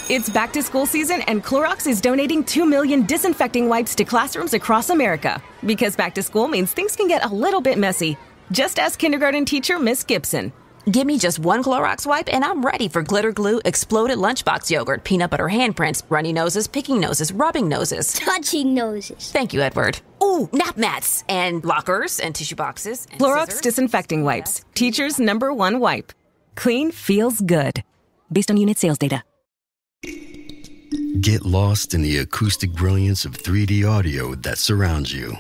It's back to school season and Clorox is donating 2 million disinfecting wipes to classrooms across America. Because back to school means things can get a little bit messy. Just ask kindergarten teacher Miss Gibson. Give me just one Clorox wipe and I'm ready for glitter glue, exploded lunchbox yogurt, peanut butter handprints, runny noses, picking noses, rubbing noses. Touching noses. Thank you, Edward. Ooh, nap mats and lockers and tissue boxes. And Clorox scissors. disinfecting wipes. Teacher's #1 wipe. Clean feels good. Based on unit sales data. Get lost in the acoustic brilliance of 3D audio that surrounds you.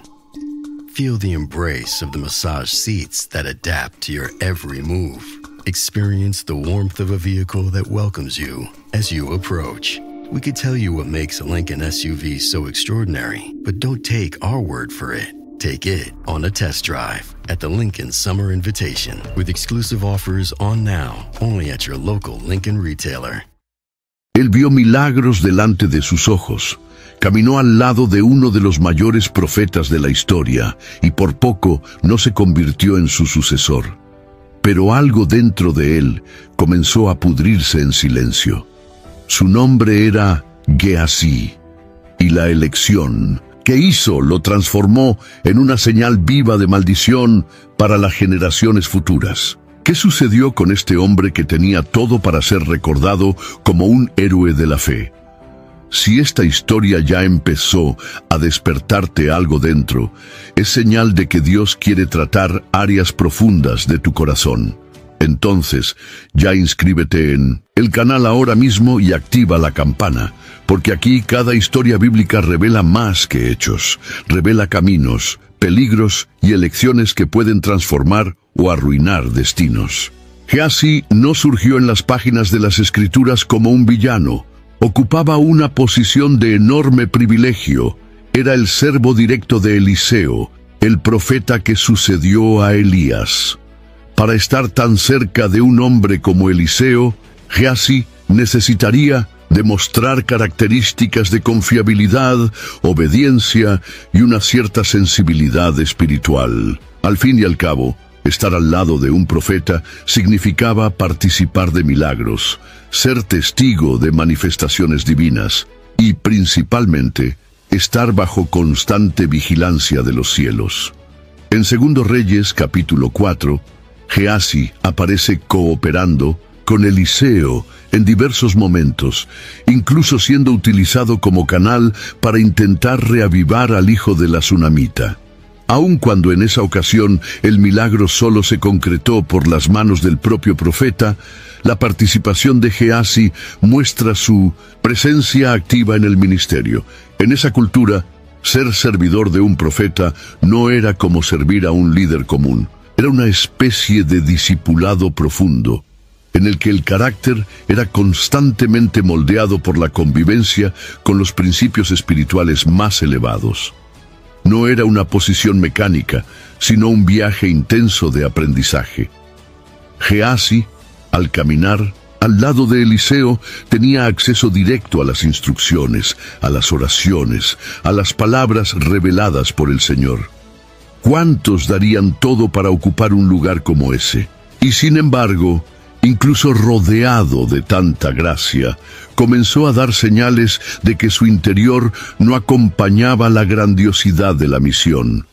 Feel the embrace of the massage seats that adapt to your every move. Experience the warmth of a vehicle that welcomes you as you approach. We could tell you what makes a Lincoln SUV so extraordinary, but don't take our word for it. Take it on a test drive at the Lincoln Summer Invitation with exclusive offers on now, only at your local Lincoln retailer. Él vio milagros delante de sus ojos. Caminó al lado de uno de los mayores profetas de la historia y por poco no se convirtió en su sucesor. Pero algo dentro de él comenzó a pudrirse en silencio. Su nombre era Gehazi, y la elección que hizo lo transformó en una señal viva de maldición para las generaciones futuras. ¿Qué sucedió con este hombre que tenía todo para ser recordado como un héroe de la fe? Si esta historia ya empezó a despertarte algo dentro, es señal de que Dios quiere tratar áreas profundas de tu corazón. Entonces, ya inscríbete en el canal ahora mismo y activa la campana, porque aquí cada historia bíblica revela más que hechos, revela caminos, peligros y elecciones que pueden transformar o arruinar destinos. Gehazi no surgió en las páginas de las Escrituras como un villano. Ocupaba una posición de enorme privilegio. Era el servo directo de Eliseo, el profeta que sucedió a Elías. Para estar tan cerca de un hombre como Eliseo, Gehazi necesitaría demostrar características de confiabilidad, obediencia y una cierta sensibilidad espiritual. Al fin y al cabo, estar al lado de un profeta significaba participar de milagros, ser testigo de manifestaciones divinas y, principalmente, estar bajo constante vigilancia de los cielos. En 2 Reyes, capítulo 4, Gehazi aparece cooperando con Eliseo en diversos momentos, incluso siendo utilizado como canal para intentar reavivar al hijo de la sunamita. Aun cuando en esa ocasión el milagro solo se concretó por las manos del propio profeta, la participación de Gehazi muestra su presencia activa en el ministerio. En esa cultura, ser servidor de un profeta no era como servir a un líder común. Era una especie de discipulado profundo, en el que el carácter era constantemente moldeado por la convivencia con los principios espirituales más elevados. No era una posición mecánica, sino un viaje intenso de aprendizaje. Gehazi, al caminar al lado de Eliseo, tenía acceso directo a las instrucciones, a las oraciones, a las palabras reveladas por el Señor. ¿Cuántos darían todo para ocupar un lugar como ese? Y sin embargo, incluso rodeado de tanta gracia, comenzó a dar señales de que su interior no acompañaba la grandiosidad de la misión.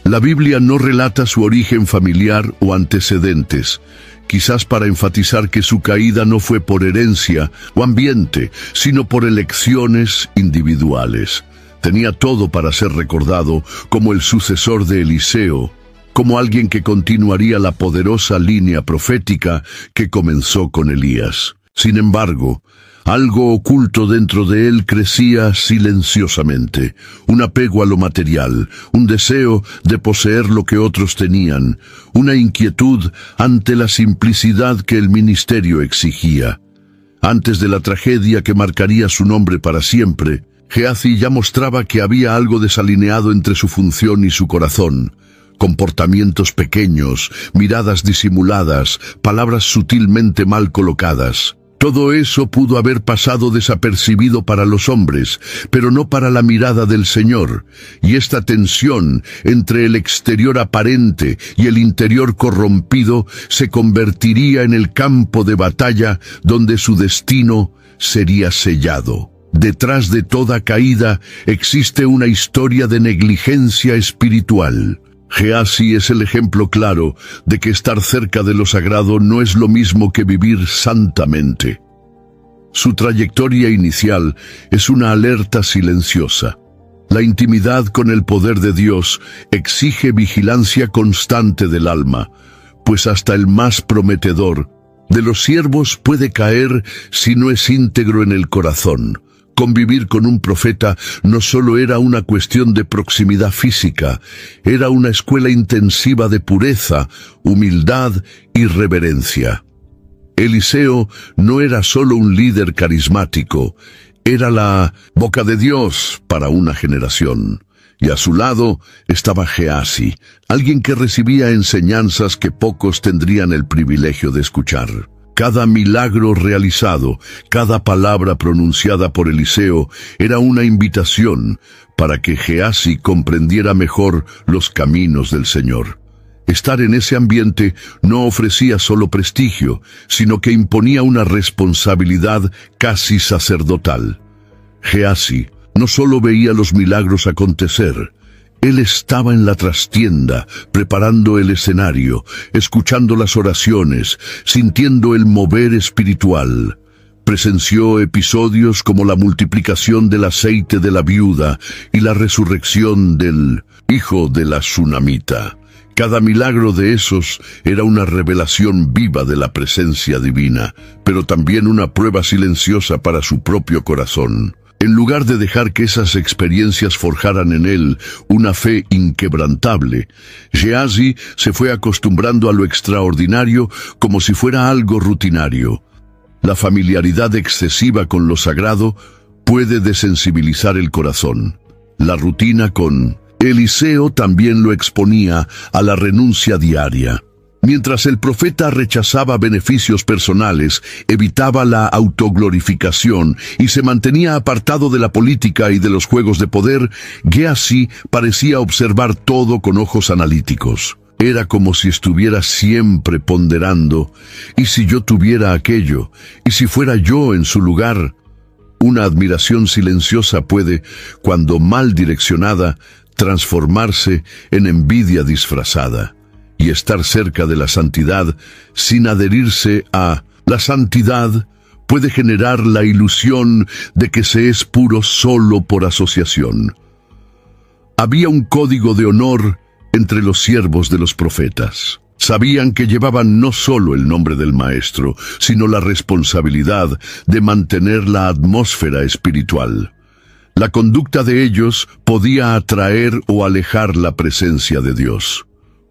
La Biblia no relata su origen familiar o antecedentes, quizás para enfatizar que su caída no fue por herencia o ambiente, sino por elecciones individuales. Tenía todo para ser recordado como el sucesor de Eliseo, como alguien que continuaría la poderosa línea profética que comenzó con Elías. Sin embargo, algo oculto dentro de él crecía silenciosamente, un apego a lo material, un deseo de poseer lo que otros tenían, una inquietud ante la simplicidad que el ministerio exigía. Antes de la tragedia que marcaría su nombre para siempre, Gehazi ya mostraba que había algo desalineado entre su función y su corazón. Comportamientos pequeños, miradas disimuladas, palabras sutilmente mal colocadas. Todo eso pudo haber pasado desapercibido para los hombres, pero no para la mirada del Señor, y esta tensión entre el exterior aparente y el interior corrompido se convertiría en el campo de batalla donde su destino sería sellado. Detrás de toda caída existe una historia de negligencia espiritual. Gehazi es el ejemplo claro de que estar cerca de lo sagrado no es lo mismo que vivir santamente. Su trayectoria inicial es una alerta silenciosa. La intimidad con el poder de Dios exige vigilancia constante del alma, pues hasta el más prometedor de los siervos puede caer si no es íntegro en el corazón. Convivir con un profeta no solo era una cuestión de proximidad física, era una escuela intensiva de pureza, humildad y reverencia. Eliseo no era solo un líder carismático, era la boca de Dios para una generación. Y a su lado estaba Gehazi, alguien que recibía enseñanzas que pocos tendrían el privilegio de escuchar. Cada milagro realizado, cada palabra pronunciada por Eliseo era una invitación para que Gehazi comprendiera mejor los caminos del Señor. Estar en ese ambiente no ofrecía solo prestigio, sino que imponía una responsabilidad casi sacerdotal. Gehazi no solo veía los milagros acontecer, él estaba en la trastienda, preparando el escenario, escuchando las oraciones, sintiendo el mover espiritual. Presenció episodios como la multiplicación del aceite de la viuda y la resurrección del hijo de la tsunamita. Cada milagro de esos era una revelación viva de la presencia divina, pero también una prueba silenciosa para su propio corazón. En lugar de dejar que esas experiencias forjaran en él una fe inquebrantable, Gehazi se fue acostumbrando a lo extraordinario como si fuera algo rutinario. La familiaridad excesiva con lo sagrado puede desensibilizar el corazón. La rutina con Eliseo también lo exponía a la renuncia diaria. Mientras el profeta rechazaba beneficios personales, evitaba la autoglorificación y se mantenía apartado de la política y de los juegos de poder, Gehazi parecía observar todo con ojos analíticos. Era como si estuviera siempre ponderando, ¿y si yo tuviera aquello? ¿Y si fuera yo en su lugar? Una admiración silenciosa puede, cuando mal direccionada, transformarse en envidia disfrazada. Y estar cerca de la santidad, sin adherirse a la santidad, puede generar la ilusión de que se es puro solo por asociación. Había un código de honor entre los siervos de los profetas. Sabían que llevaban no solo el nombre del Maestro, sino la responsabilidad de mantener la atmósfera espiritual. La conducta de ellos podía atraer o alejar la presencia de Dios.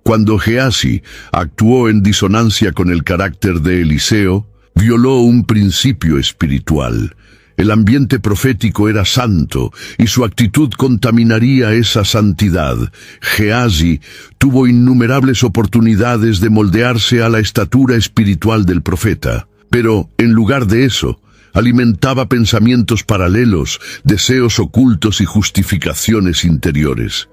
Cuando Gehazi actuó en disonancia con el carácter de Eliseo, violó un principio espiritual. El ambiente profético era santo y su actitud contaminaría esa santidad. Gehazi tuvo innumerables oportunidades de moldearse a la estatura espiritual del profeta, pero en lugar de eso, alimentaba pensamientos paralelos, deseos ocultos y justificaciones interiores.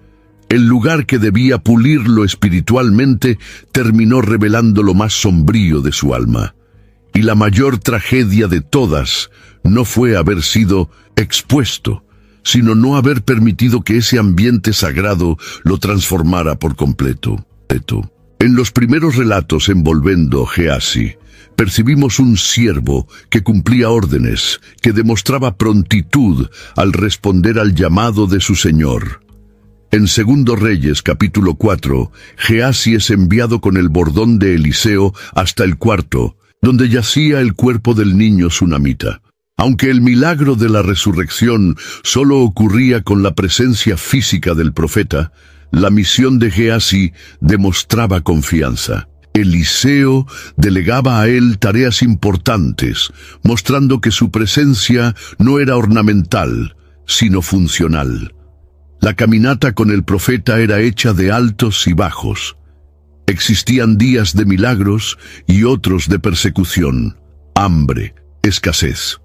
El lugar que debía pulirlo espiritualmente terminó revelando lo más sombrío de su alma. Y la mayor tragedia de todas no fue haber sido expuesto, sino no haber permitido que ese ambiente sagrado lo transformara por completo. En los primeros relatos envolviendo Gehazi, percibimos un siervo que cumplía órdenes, que demostraba prontitud al responder al llamado de su señor. En 2 Reyes, capítulo 4, Gehazi es enviado con el bordón de Eliseo hasta el cuarto, donde yacía el cuerpo del niño tsunamita. Aunque el milagro de la resurrección solo ocurría con la presencia física del profeta, la misión de Gehazi demostraba confianza. Eliseo delegaba a él tareas importantes, mostrando que su presencia no era ornamental, sino funcional. La caminata con el profeta era hecha de altos y bajos. Existían días de milagros y otros de persecución, hambre, escasez.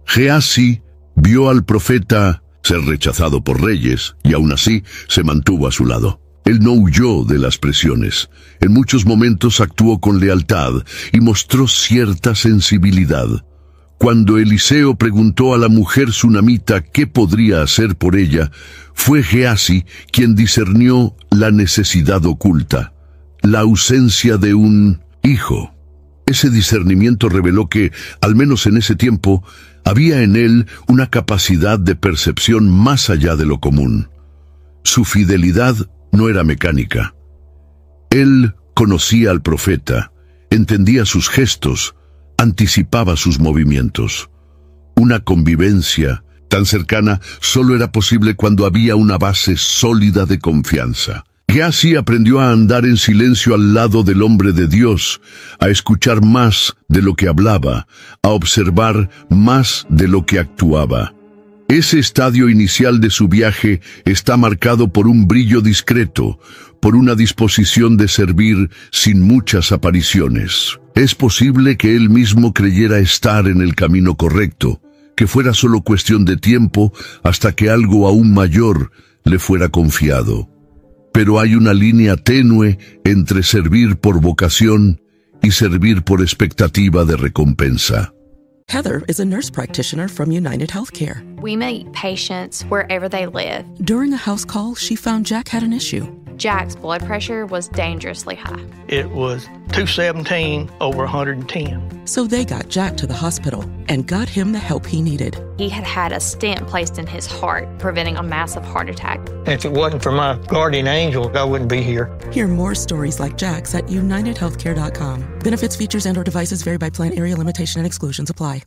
Gehazi vio al profeta ser rechazado por reyes y aún así se mantuvo a su lado. Él no huyó de las presiones. En muchos momentos actuó con lealtad y mostró cierta sensibilidad. Cuando Eliseo preguntó a la mujer sunamita qué podría hacer por ella, fue Gehazi quien discernió la necesidad oculta, la ausencia de un hijo. Ese discernimiento reveló que, al menos en ese tiempo, había en él una capacidad de percepción más allá de lo común. Su fidelidad no era mecánica. Él conocía al profeta, entendía sus gestos, anticipaba sus movimientos. Una convivencia tan cercana solo era posible cuando había una base sólida de confianza. Gehazi aprendió a andar en silencio al lado del hombre de Dios, a escuchar más de lo que hablaba, a observar más de lo que actuaba. Ese estadio inicial de su viaje está marcado por un brillo discreto, por una disposición de servir sin muchas apariciones. Es posible que él mismo creyera estar en el camino correcto, que fuera solo cuestión de tiempo hasta que algo aún mayor le fuera confiado. Pero hay una línea tenue entre servir por vocación y servir por expectativa de recompensa. Heather is a nurse practitioner from United Healthcare. We meet patients wherever they live. During a house call, she found Jack had an issue. Jack's blood pressure was dangerously high. It was 217 over 110. So they got Jack to the hospital and got him the help he needed. He had had a stent placed in his heart, preventing a massive heart attack. If it wasn't for my guardian angel, I wouldn't be here. Hear more stories like Jack's at UnitedHealthcare.com. Benefits, features, and/or devices vary by plan, area, limitation, and exclusions apply.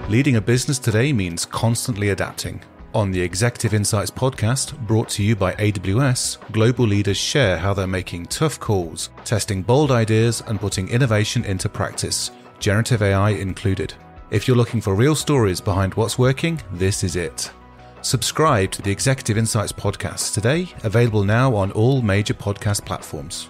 Leading a business today means constantly adapting. On the Executive Insights podcast, brought to you by AWS, global leaders share how they're making tough calls, testing bold ideas, and putting innovation into practice, generative AI included. If you're looking for real stories behind what's working, this is it. Subscribe to the Executive Insights podcast today, available now on all major podcast platforms.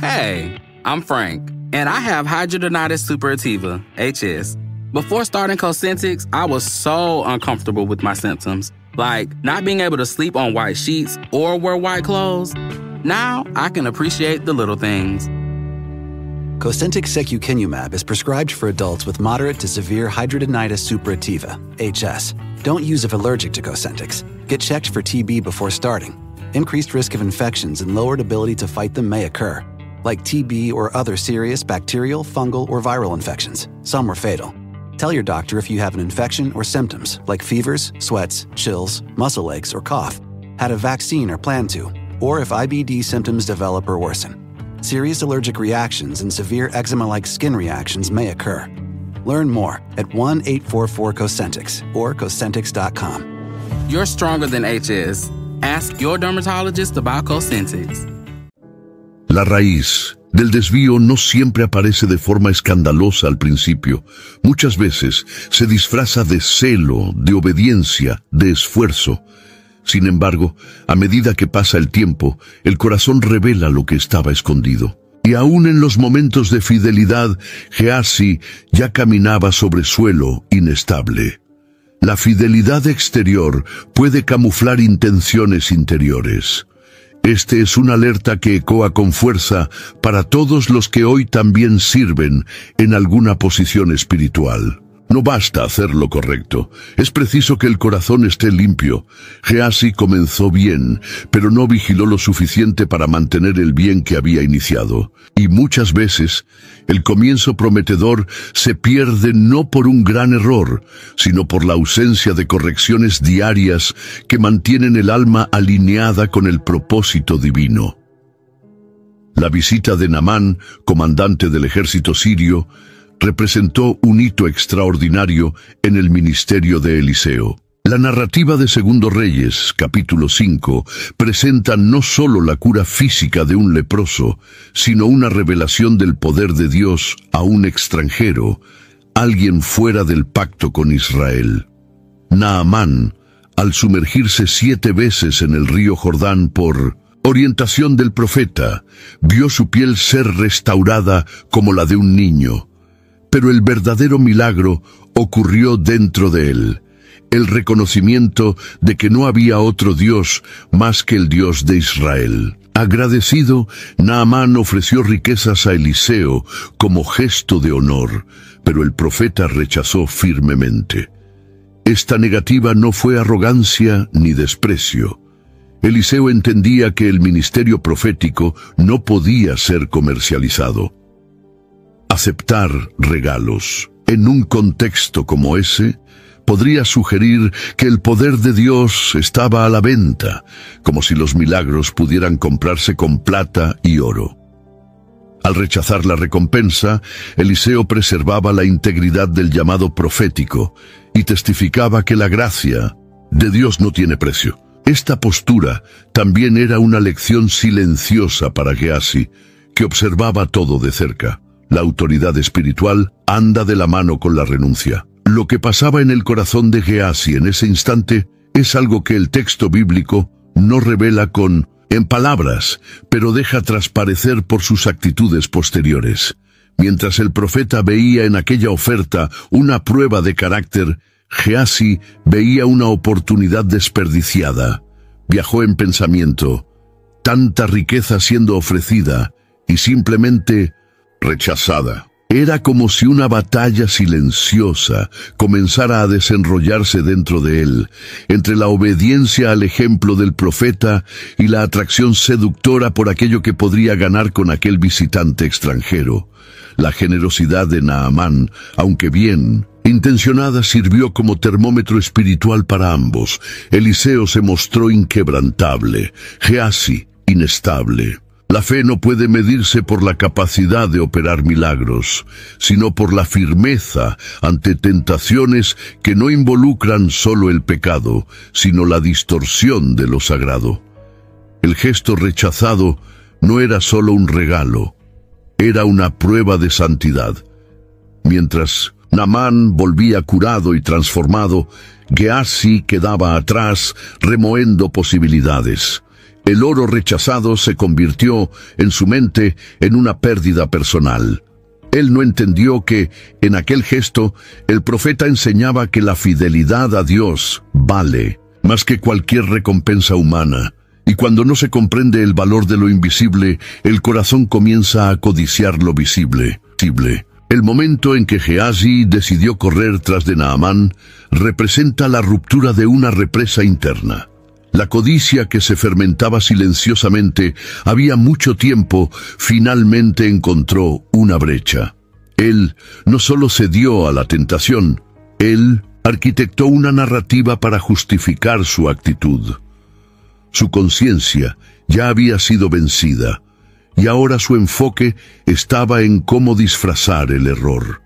Hey, I'm Frank, and I have hidradenitis suppurativa, HS. Before starting Cosentyx, I was so uncomfortable with my symptoms, like not being able to sleep on white sheets or wear white clothes. Now I can appreciate the little things. Cosentyx secukinumab is prescribed for adults with moderate to severe hidradenitis suppurativa, HS. Don't use if allergic to Cosentyx. Get checked for TB before starting. Increased risk of infections and lowered ability to fight them may occur, like TB or other serious bacterial, fungal, or viral infections. Some are fatal. Tell your doctor if you have an infection or symptoms, like fevers, sweats, chills, muscle aches, or cough, had a vaccine or plan to, or if IBD symptoms develop or worsen. Serious allergic reactions and severe eczema-like skin reactions may occur. Learn more at 1-844-COSENTYX or Cosentyx.com. You're stronger than HS. Ask your dermatologist about Cosentyx. La raíz del desvío no siempre aparece de forma escandalosa al principio. Muchas veces se disfraza de celo, de obediencia, de esfuerzo. Sin embargo, a medida que pasa el tiempo, el corazón revela lo que estaba escondido. Y aún en los momentos de fidelidad, Gehazi ya caminaba sobre suelo inestable. La fidelidad exterior puede camuflar intenciones interiores. Este es una alerta que ecoa con fuerza para todos los que hoy también sirven en alguna posición espiritual. No basta hacer lo correcto, es preciso que el corazón esté limpio. Gehazi comenzó bien, pero no vigiló lo suficiente para mantener el bien que había iniciado. Y muchas veces, el comienzo prometedor se pierde no por un gran error, sino por la ausencia de correcciones diarias que mantienen el alma alineada con el propósito divino. La visita de Naamán, comandante del ejército sirio, representó un hito extraordinario en el ministerio de Eliseo. La narrativa de Segundo Reyes, capítulo 5, presenta no solo la cura física de un leproso, sino una revelación del poder de Dios a un extranjero, alguien fuera del pacto con Israel. Naamán, al sumergirse 7 veces en el río Jordán por orientación del profeta, vio su piel ser restaurada como la de un niño. Pero el verdadero milagro ocurrió dentro de él, el reconocimiento de que no había otro Dios más que el Dios de Israel. Agradecido, Naamán ofreció riquezas a Eliseo como gesto de honor, pero el profeta rechazó firmemente. Esta negativa no fue arrogancia ni desprecio. Eliseo entendía que el ministerio profético no podía ser comercializado. Aceptar regalos en un contexto como ese podría sugerir que el poder de Dios estaba a la venta, como si los milagros pudieran comprarse con plata y oro. Al rechazar la recompensa, Eliseo preservaba la integridad del llamado profético y testificaba que la gracia de Dios no tiene precio. Esta postura también era una lección silenciosa para Gehazi, que observaba todo de cerca. La autoridad espiritual anda de la mano con la renuncia. Lo que pasaba en el corazón de Gehazi en ese instante es algo que el texto bíblico no revela en palabras, pero deja transparecer por sus actitudes posteriores. Mientras el profeta veía en aquella oferta una prueba de carácter, Gehazi veía una oportunidad desperdiciada. Viajó en pensamiento, tanta riqueza siendo ofrecida y simplemente rechazada. Era como si una batalla silenciosa comenzara a desenrollarse dentro de él, entre la obediencia al ejemplo del profeta y la atracción seductora por aquello que podría ganar con aquel visitante extranjero. La generosidad de Naamán, aunque bien intencionada, sirvió como termómetro espiritual para ambos. Eliseo se mostró inquebrantable, Gehazi inestable. La fe no puede medirse por la capacidad de operar milagros, sino por la firmeza ante tentaciones que no involucran solo el pecado, sino la distorsión de lo sagrado. El gesto rechazado no era solo un regalo, era una prueba de santidad. Mientras Naamán volvía curado y transformado, Gehazi quedaba atrás, remoendo posibilidades. El oro rechazado se convirtió en su mente en una pérdida personal. Él no entendió que, en aquel gesto, el profeta enseñaba que la fidelidad a Dios vale más que cualquier recompensa humana. Y cuando no se comprende el valor de lo invisible, el corazón comienza a codiciar lo visible. El momento en que Gehazi decidió correr tras de Naamán representa la ruptura de una represa interna. La codicia que se fermentaba silenciosamente había mucho tiempo finalmente encontró una brecha. Él no solo cedió a la tentación, él arquitectó una narrativa para justificar su actitud. Su conciencia ya había sido vencida, y ahora su enfoque estaba en cómo disfrazar el error.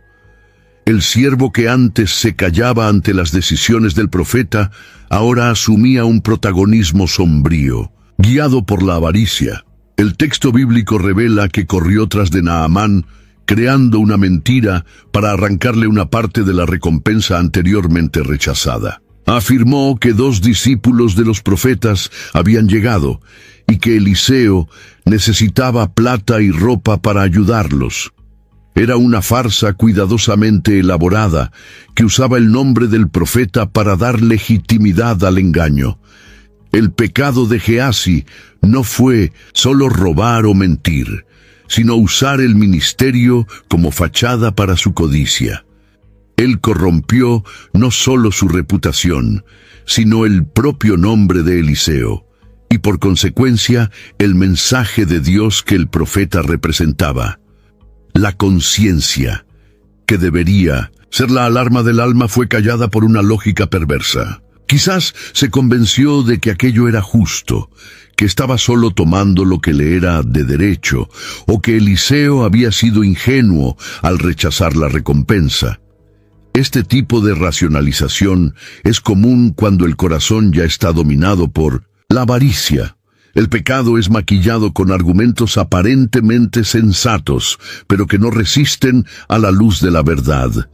El siervo que antes se callaba ante las decisiones del profeta, ahora asumía un protagonismo sombrío, guiado por la avaricia. El texto bíblico revela que corrió tras de Naamán, creando una mentira para arrancarle una parte de la recompensa anteriormente rechazada. Afirmó que 2 discípulos de los profetas habían llegado y que Eliseo necesitaba plata y ropa para ayudarlos. Era una farsa cuidadosamente elaborada que usaba el nombre del profeta para dar legitimidad al engaño. El pecado de Gehazi no fue solo robar o mentir, sino usar el ministerio como fachada para su codicia. Él corrompió no solo su reputación, sino el propio nombre de Eliseo, y por consecuencia el mensaje de Dios que el profeta representaba. La conciencia, que debería ser la alarma del alma, fue callada por una lógica perversa. Quizás se convenció de que aquello era justo, que estaba solo tomando lo que le era de derecho, o que Eliseo había sido ingenuo al rechazar la recompensa. Este tipo de racionalización es común cuando el corazón ya está dominado por la avaricia. El pecado es maquillado con argumentos aparentemente sensatos, pero que no resisten a la luz de la verdad.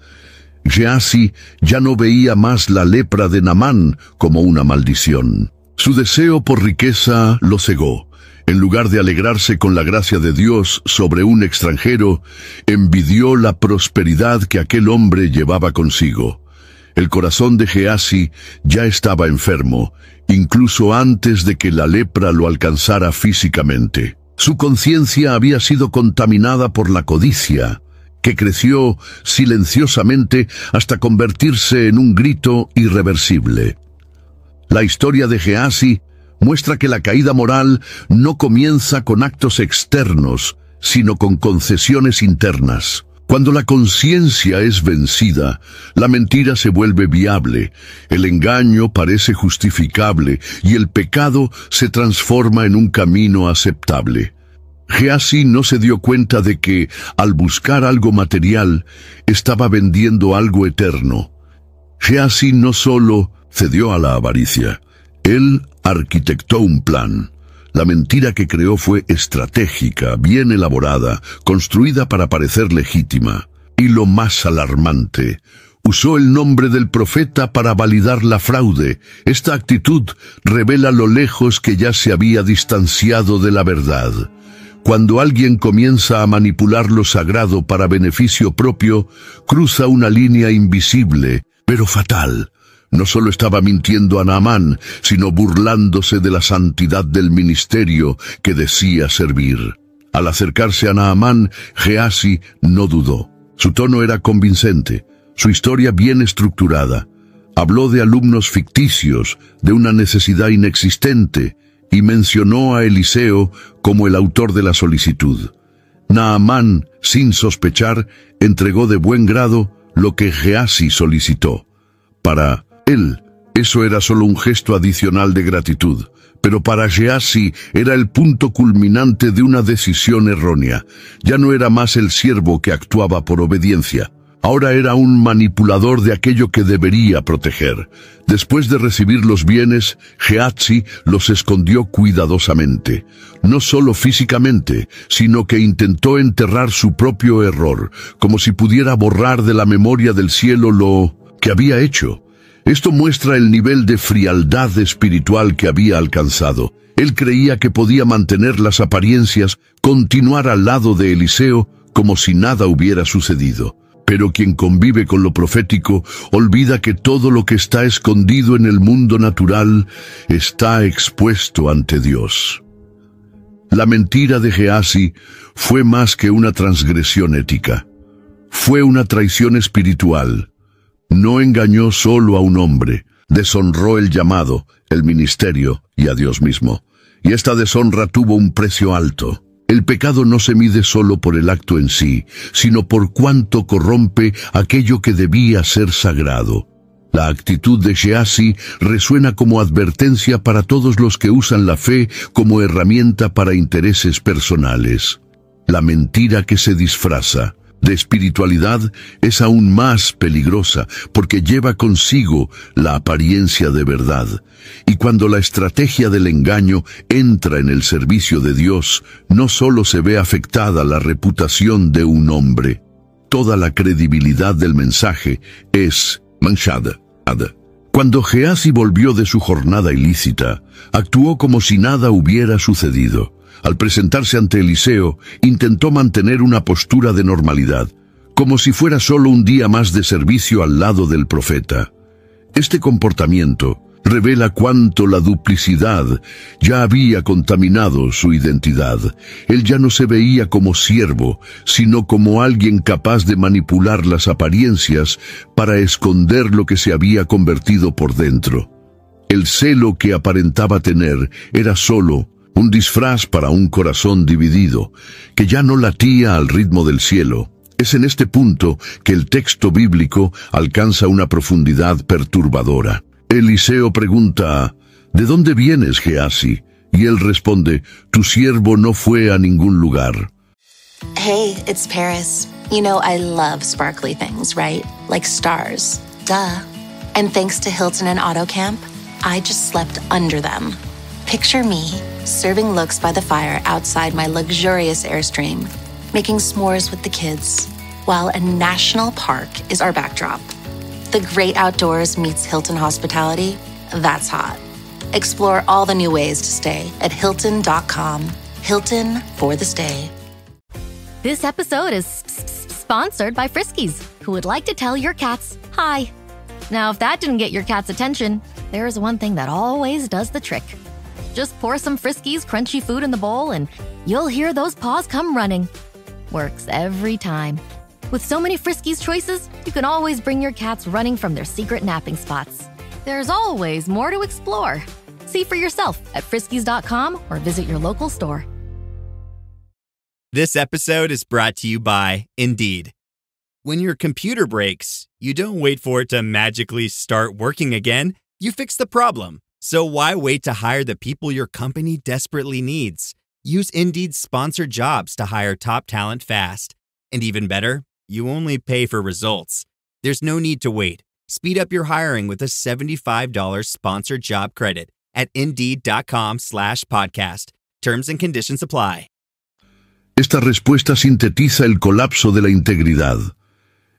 Gehazi ya no veía más la lepra de Naamán como una maldición. Su deseo por riqueza lo cegó, En lugar de alegrarse con la gracia de Dios sobre un extranjero, envidió la prosperidad que aquel hombre llevaba consigo. El corazón de Gehazi ya estaba enfermo, incluso antes de que la lepra lo alcanzara físicamente. Su conciencia había sido contaminada por la codicia, que creció silenciosamente hasta convertirse en un grito irreversible. La historia de Gehazi muestra que la caída moral no comienza con actos externos, sino con concesiones internas. Cuando la conciencia es vencida, la mentira se vuelve viable, el engaño parece justificable y el pecado se transforma en un camino aceptable. Gehazi no se dio cuenta de que, al buscar algo material, estaba vendiendo algo eterno. Gehazi no solo cedió a la avaricia, él arquitectó un plan. La mentira que creó fue estratégica, bien elaborada, construida para parecer legítima. Y lo más alarmante, usó el nombre del profeta para validar la fraude. Esta actitud revela lo lejos que ya se había distanciado de la verdad. Cuando alguien comienza a manipular lo sagrado para beneficio propio, cruza una línea invisible, pero fatal. No solo estaba mintiendo a Naamán, sino burlándose de la santidad del ministerio que decía servir. Al acercarse a Naamán, Gehazi no dudó. Su tono era convincente, su historia bien estructurada. Habló de alumnos ficticios, de una necesidad inexistente, y mencionó a Eliseo como el autor de la solicitud. Naamán, sin sospechar, entregó de buen grado lo que Gehazi solicitó. Para él, eso era solo un gesto adicional de gratitud, pero para Gehazi era el punto culminante de una decisión errónea. Ya no era más el siervo que actuaba por obediencia. Ahora era un manipulador de aquello que debería proteger. Después de recibir los bienes, Gehazi los escondió cuidadosamente. No solo físicamente, sino que intentó enterrar su propio error, como si pudiera borrar de la memoria del cielo lo que había hecho. Esto muestra el nivel de frialdad espiritual que había alcanzado. Él creía que podía mantener las apariencias, continuar al lado de Eliseo como si nada hubiera sucedido. Pero quien convive con lo profético olvida que todo lo que está escondido en el mundo natural está expuesto ante Dios. La mentira de Gehazi fue más que una transgresión ética. Fue una traición espiritual. No engañó solo a un hombre, deshonró el llamado, el ministerio y a Dios mismo. Y esta deshonra tuvo un precio alto. El pecado no se mide solo por el acto en sí, sino por cuánto corrompe aquello que debía ser sagrado. La actitud de Gehazi resuena como advertencia para todos los que usan la fe como herramienta para intereses personales. La mentira que se disfraza de espiritualidad es aún más peligrosa porque lleva consigo la apariencia de verdad. Y cuando la estrategia del engaño entra en el servicio de Dios, no solo se ve afectada la reputación de un hombre, toda la credibilidad del mensaje es manchada. Cuando Gehazi volvió de su jornada ilícita, actuó como si nada hubiera sucedido. Al presentarse ante Eliseo, intentó mantener una postura de normalidad, como si fuera solo un día más de servicio al lado del profeta. Este comportamiento revela cuánto la duplicidad ya había contaminado su identidad. Él ya no se veía como siervo, sino como alguien capaz de manipular las apariencias para esconder lo que se había convertido por dentro. El celo que aparentaba tener era solo un disfraz para un corazón dividido, que ya no latía al ritmo del cielo. Es en este punto que el texto bíblico alcanza una profundidad perturbadora. Eliseo pregunta, ¿de dónde vienes, Gehazi? Y él responde, tu siervo no fue a ningún lugar. Hey, it's Paris. You know I love sparkly things, right? Like stars. Duh. And thanks to Hilton and AutoCamp, I just slept under them. Picture me, serving looks by the fire outside my luxurious Airstream, making s'mores with the kids, while a national park is our backdrop. The great outdoors meets Hilton hospitality, that's hot. Explore all the new ways to stay at Hilton.com. Hilton for the stay. This episode is sponsored by Friskies, who would like to tell your cats hi. Now, if that didn't get your cat's attention, there is one thing that always does the trick. Just pour some Friskies crunchy food in the bowl and you'll hear those paws come running. Works every time. With so many Friskies choices, you can always bring your cats running from their secret napping spots. There's always more to explore. See for yourself at Friskies.com or visit your local store. This episode is brought to you by Indeed. When your computer breaks, you don't wait for it to magically start working again. You fix the problem. So why wait to hire the people your company desperately needs? Use Indeed's sponsored jobs to hire top talent fast. And even better, you only pay for results. There's no need to wait. Speed up your hiring with a $75 sponsored job credit at Indeed.com/podcast. Terms and conditions apply. Esta respuesta sintetiza el colapso de la integridad.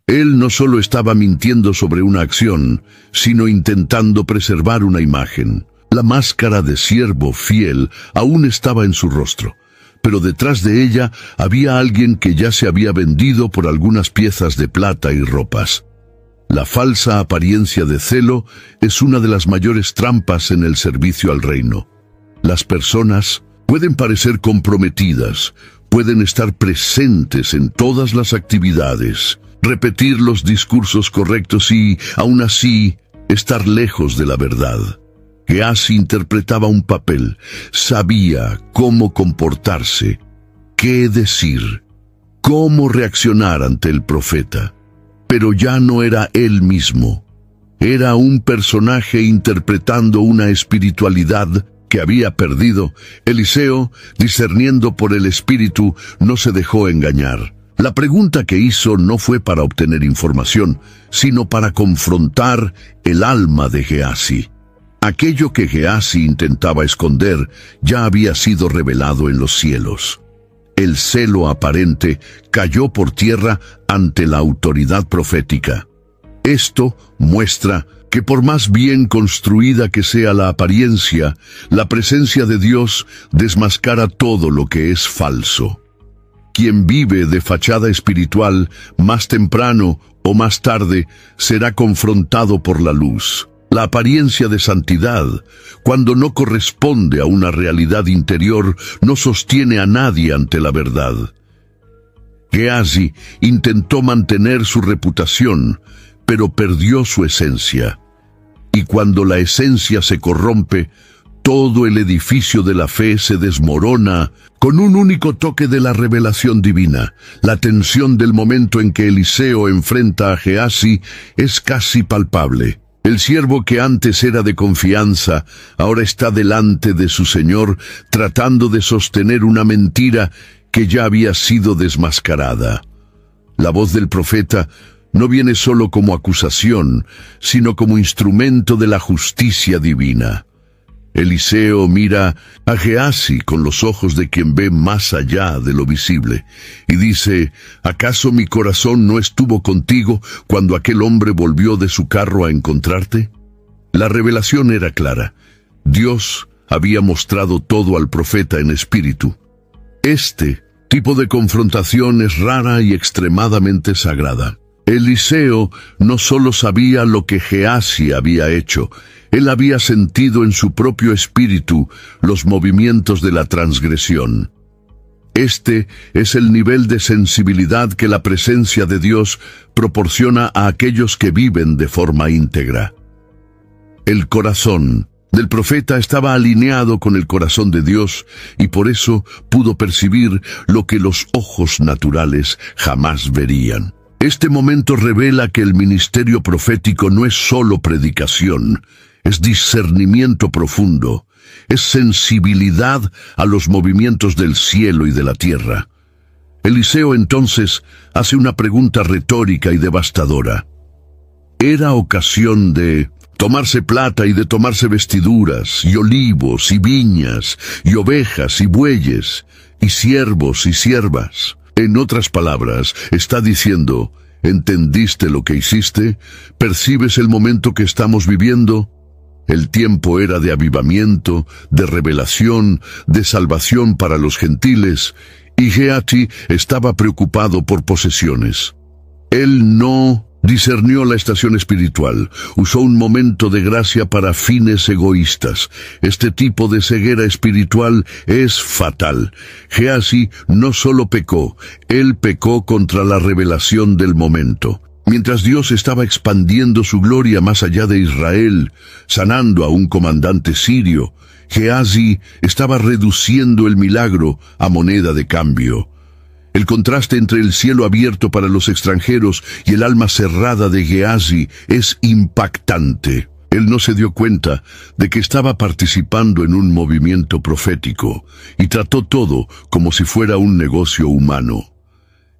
Él no solo estaba mintiendo sobre una acción, sino intentando preservar una imagen. La máscara de siervo fiel aún estaba en su rostro, pero detrás de ella había alguien que ya se había vendido por algunas piezas de plata y ropas. La falsa apariencia de celo es una de las mayores trampas en el servicio al reino. Las personas pueden parecer comprometidas, pueden estar presentes en todas las actividades, repetir los discursos correctos y, aún así, estar lejos de la verdad. Gehazi interpretaba un papel, sabía cómo comportarse, qué decir, cómo reaccionar ante el profeta. Pero ya no era él mismo. Era un personaje interpretando una espiritualidad que había perdido. Eliseo, discerniendo por el espíritu, no se dejó engañar. La pregunta que hizo no fue para obtener información, sino para confrontar el alma de Gehazi. Aquello que Gehazi intentaba esconder ya había sido revelado en los cielos. El celo aparente cayó por tierra ante la autoridad profética. Esto muestra que por más bien construida que sea la apariencia, la presencia de Dios desmascara todo lo que es falso. Quien vive de fachada espiritual, más temprano o más tarde, será confrontado por la luz. La apariencia de santidad, cuando no corresponde a una realidad interior, no sostiene a nadie ante la verdad. Gehazi intentó mantener su reputación, pero perdió su esencia. Y cuando la esencia se corrompe, todo el edificio de la fe se desmorona con un único toque de la revelación divina. La tensión del momento en que Eliseo enfrenta a Gehazi es casi palpable. El siervo que antes era de confianza, ahora está delante de su Señor, tratando de sostener una mentira que ya había sido desmascarada. La voz del profeta no viene solo como acusación, sino como instrumento de la justicia divina. Eliseo mira a Gehazi con los ojos de quien ve más allá de lo visible, y dice, ¿acaso mi corazón no estuvo contigo cuando aquel hombre volvió de su carro a encontrarte? La revelación era clara. Dios había mostrado todo al profeta en espíritu. Este tipo de confrontación es rara y extremadamente sagrada. Eliseo no solo sabía lo que Gehazi había hecho, él había sentido en su propio espíritu los movimientos de la transgresión. Este es el nivel de sensibilidad que la presencia de Dios proporciona a aquellos que viven de forma íntegra. El corazón del profeta estaba alineado con el corazón de Dios y por eso pudo percibir lo que los ojos naturales jamás verían. Este momento revela que el ministerio profético no es solo predicación, es discernimiento profundo, es sensibilidad a los movimientos del cielo y de la tierra. Eliseo entonces hace una pregunta retórica y devastadora. ¿Era ocasión de tomarse plata y de tomarse vestiduras, y olivos, y viñas, y ovejas, y bueyes, y siervos y siervas? En otras palabras, está diciendo, ¿entendiste lo que hiciste? ¿Percibes el momento que estamos viviendo? El tiempo era de avivamiento, de revelación, de salvación para los gentiles, y Gehazi estaba preocupado por posesiones. Él no discernió la estación espiritual, usó un momento de gracia para fines egoístas. Este tipo de ceguera espiritual es fatal. Gehazi no solo pecó, él pecó contra la revelación del momento. Mientras Dios estaba expandiendo su gloria más allá de Israel, sanando a un comandante sirio, Gehazi estaba reduciendo el milagro a moneda de cambio. El contraste entre el cielo abierto para los extranjeros y el alma cerrada de Gehazi es impactante. Él no se dio cuenta de que estaba participando en un movimiento profético y trató todo como si fuera un negocio humano.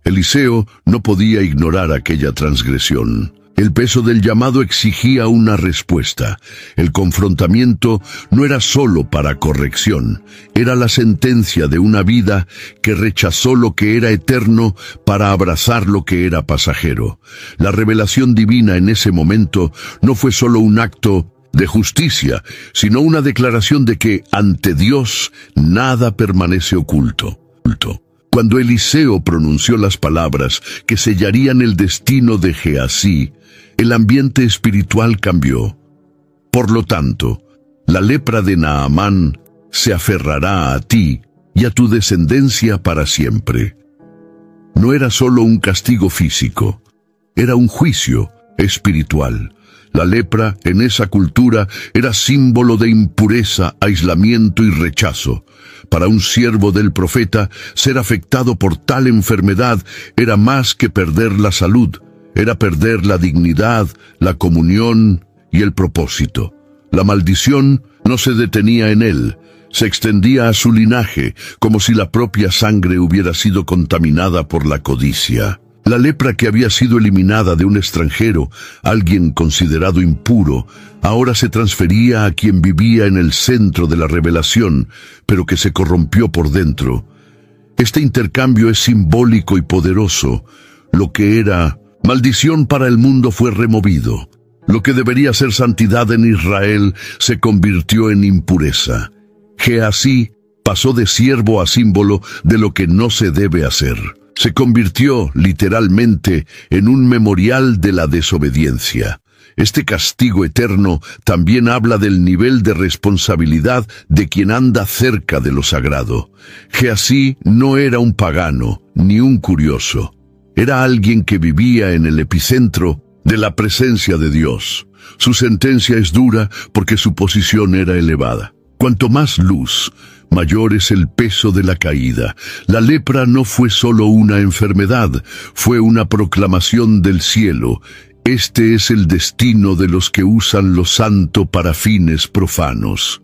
Eliseo no podía ignorar aquella transgresión. El peso del llamado exigía una respuesta. El confrontamiento no era solo para corrección, era la sentencia de una vida que rechazó lo que era eterno para abrazar lo que era pasajero. La revelación divina en ese momento no fue solo un acto de justicia, sino una declaración de que ante Dios nada permanece oculto. Cuando Eliseo pronunció las palabras que sellarían el destino de Gehazi, el ambiente espiritual cambió. Por lo tanto, la lepra de Naamán se aferrará a ti y a tu descendencia para siempre. No era solo un castigo físico, era un juicio espiritual. La lepra en esa cultura era símbolo de impureza, aislamiento y rechazo. Para un siervo del profeta, ser afectado por tal enfermedad era más que perder la salud, era perder la dignidad, la comunión y el propósito. La maldición no se detenía en él, se extendía a su linaje, como si la propia sangre hubiera sido contaminada por la codicia. La lepra que había sido eliminada de un extranjero, alguien considerado impuro, ahora se transfería a quien vivía en el centro de la revelación, pero que se corrompió por dentro. Este intercambio es simbólico y poderoso. Lo que era maldición para el mundo fue removido. Lo que debería ser santidad en Israel se convirtió en impureza. Gehazi pasó de siervo a símbolo de lo que no se debe hacer. Se convirtió, literalmente, en un memorial de la desobediencia. Este castigo eterno también habla del nivel de responsabilidad de quien anda cerca de lo sagrado. Gehazi no era un pagano, ni un curioso. Era alguien que vivía en el epicentro de la presencia de Dios. Su sentencia es dura porque su posición era elevada. Cuanto más luz, mayor es el peso de la caída. La lepra no fue solo una enfermedad, fue una proclamación del cielo. Este es el destino de los que usan lo santo para fines profanos.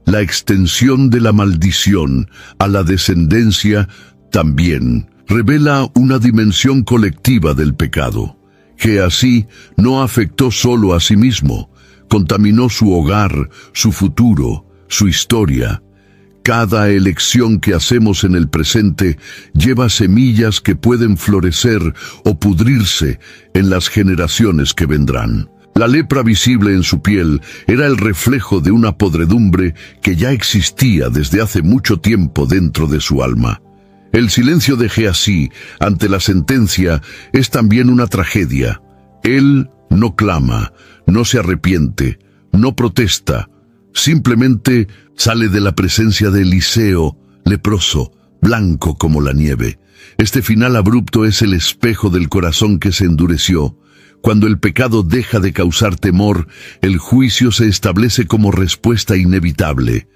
La extensión de la maldición a la descendencia también revela una dimensión colectiva del pecado. Gehazi no afectó solo a sí mismo, contaminó su hogar, su futuro, su historia. Cada elección que hacemos en el presente lleva semillas que pueden florecer o pudrirse en las generaciones que vendrán. La lepra visible en su piel era el reflejo de una podredumbre que ya existía desde hace mucho tiempo dentro de su alma. El silencio de Gehazi ante la sentencia es también una tragedia. Él no clama, no se arrepiente, no protesta, simplemente sale de la presencia de Eliseo, leproso, blanco como la nieve. Este final abrupto es el espejo del corazón que se endureció. Cuando el pecado deja de causar temor, el juicio se establece como respuesta inevitable.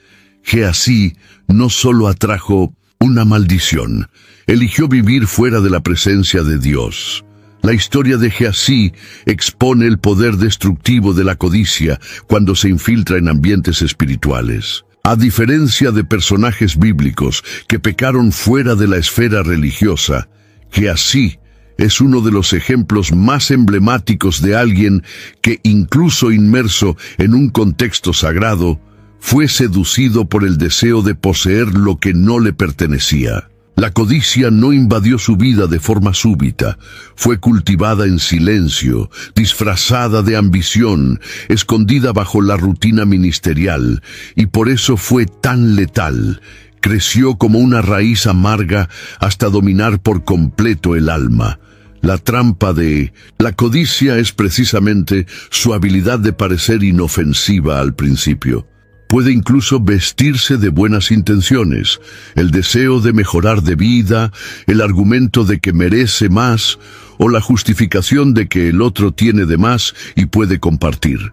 Gehazi no solo atrajo una maldición, eligió vivir fuera de la presencia de Dios. La historia de Gehazi expone el poder destructivo de la codicia cuando se infiltra en ambientes espirituales. A diferencia de personajes bíblicos que pecaron fuera de la esfera religiosa, Gehazi es uno de los ejemplos más emblemáticos de alguien que, incluso inmerso en un contexto sagrado, fue seducido por el deseo de poseer lo que no le pertenecía. La codicia no invadió su vida de forma súbita, fue cultivada en silencio, disfrazada de ambición, escondida bajo la rutina ministerial, y por eso fue tan letal. Creció como una raíz amarga hasta dominar por completo el alma. La trampa de la codicia es precisamente su habilidad de parecer inofensiva al principio. Puede incluso vestirse de buenas intenciones, el deseo de mejorar de vida, el argumento de que merece más, o la justificación de que el otro tiene de más y puede compartir.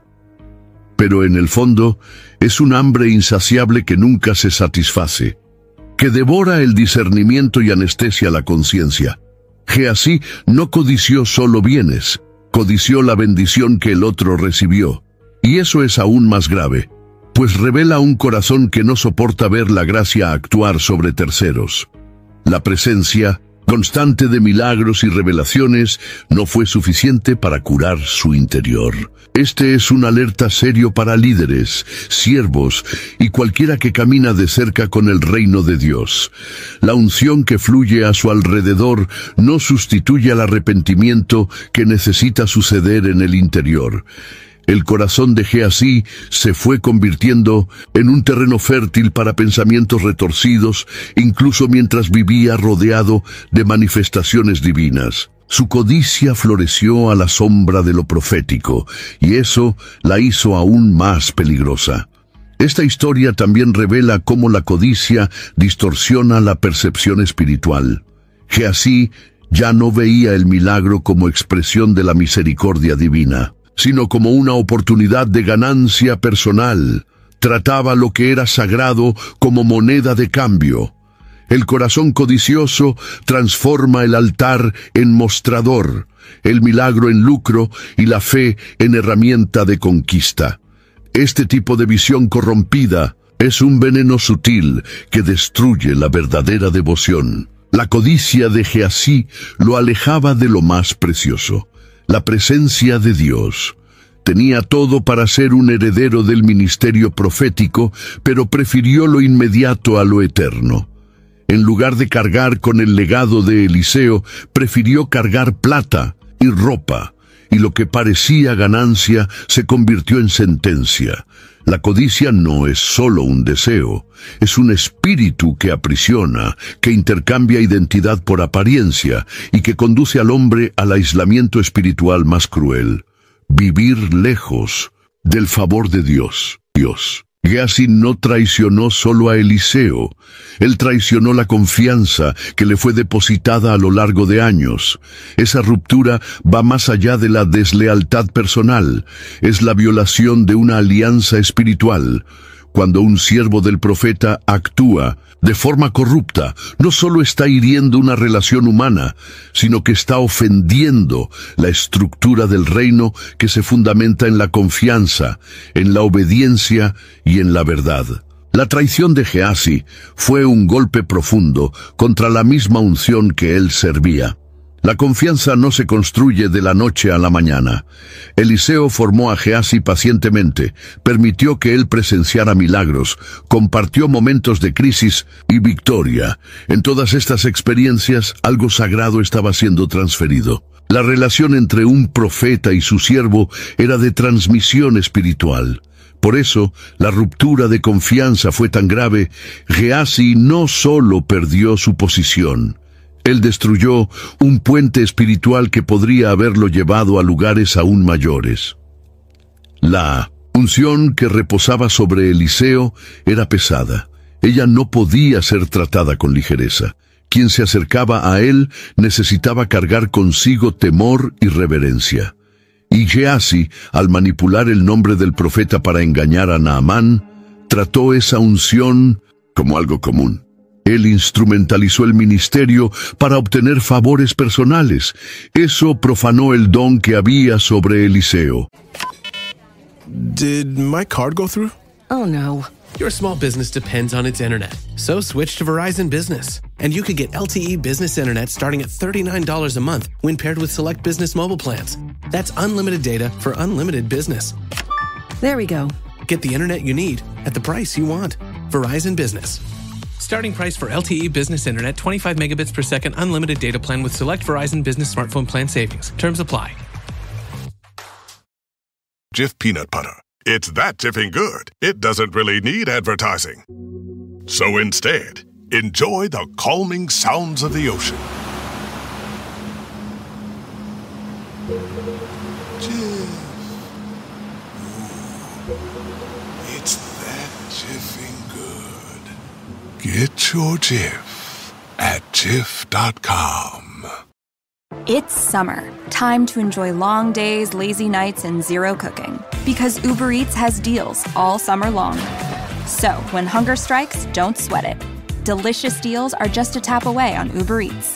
Pero en el fondo, es un hambre insaciable que nunca se satisface, que devora el discernimiento y anestesia la conciencia. Geasí no codició solo bienes, codició la bendición que el otro recibió. Y eso es aún más grave, pues revela un corazón que no soporta ver la gracia actuar sobre terceros. La presencia constante de milagros y revelaciones no fue suficiente para curar su interior. Este es un alerta serio para líderes, siervos y cualquiera que camina de cerca con el reino de Dios. La unción que fluye a su alrededor no sustituye al arrepentimiento que necesita suceder en el interior. El corazón de Geasí se fue convirtiendo en un terreno fértil para pensamientos retorcidos, incluso mientras vivía rodeado de manifestaciones divinas. Su codicia floreció a la sombra de lo profético, y eso la hizo aún más peligrosa. Esta historia también revela cómo la codicia distorsiona la percepción espiritual. Geasí ya no veía el milagro como expresión de la misericordia divina, sino como una oportunidad de ganancia personal. Trataba lo que era sagrado como moneda de cambio. El corazón codicioso transforma el altar en mostrador, el milagro en lucro y la fe en herramienta de conquista. Este tipo de visión corrompida es un veneno sutil que destruye la verdadera devoción. La codicia de Geasí lo alejaba de lo más precioso, la presencia de Dios. Tenía todo para ser un heredero del ministerio profético, pero prefirió lo inmediato a lo eterno. En lugar de cargar con el legado de Eliseo, prefirió cargar plata y ropa, y lo que parecía ganancia se convirtió en sentencia. La codicia no es solo un deseo, es un espíritu que aprisiona, que intercambia identidad por apariencia y que conduce al hombre al aislamiento espiritual más cruel. Vivir lejos del favor de Dios. Geasí no traicionó solo a Eliseo, él traicionó la confianza que le fue depositada a lo largo de años. Esa ruptura va más allá de la deslealtad personal, es la violación de una alianza espiritual. Cuando un siervo del profeta actúa de forma corrupta, no solo está hiriendo una relación humana, sino que está ofendiendo la estructura del reino que se fundamenta en la confianza, en la obediencia y en la verdad. La traición de Geasí fue un golpe profundo contra la misma unción que él servía. La confianza no se construye de la noche a la mañana. Eliseo formó a Geasí pacientemente, permitió que él presenciara milagros, compartió momentos de crisis y victoria. En todas estas experiencias, algo sagrado estaba siendo transferido. La relación entre un profeta y su siervo era de transmisión espiritual. Por eso, la ruptura de confianza fue tan grave. Geasí no solo perdió su posición, él destruyó un puente espiritual que podría haberlo llevado a lugares aún mayores. La unción que reposaba sobre Eliseo era pesada. Ella no podía ser tratada con ligereza. Quien se acercaba a él necesitaba cargar consigo temor y reverencia. Y Geasí, al manipular el nombre del profeta para engañar a Naamán, trató esa unción como algo común. Él instrumentalizó el ministerio para obtener favores personales. Eso profanó el don que había sobre Eliseo. Did my card go through? Oh no. Your small business depends on its internet. So switch to Verizon Business. And you can get LTE business internet starting at $39 a month when paired with select business mobile plans. That's unlimited data for unlimited business. There we go. Get the internet you need at the price you want. Verizon Business. Starting price for LTE Business Internet, 25 megabits per second, unlimited data plan with select Verizon Business Smartphone plan savings. Terms apply. Jif peanut butter. It's that jiffing good, it doesn't really need advertising. So instead, enjoy the calming sounds of the ocean. Jif. Ooh, it's that jiffing good. Get your Jif at Jif.com. It's summer. Time to enjoy long days, lazy nights, and zero cooking. Because Uber Eats has deals all summer long. So, when hunger strikes, don't sweat it. Delicious deals are just a tap away on Uber Eats.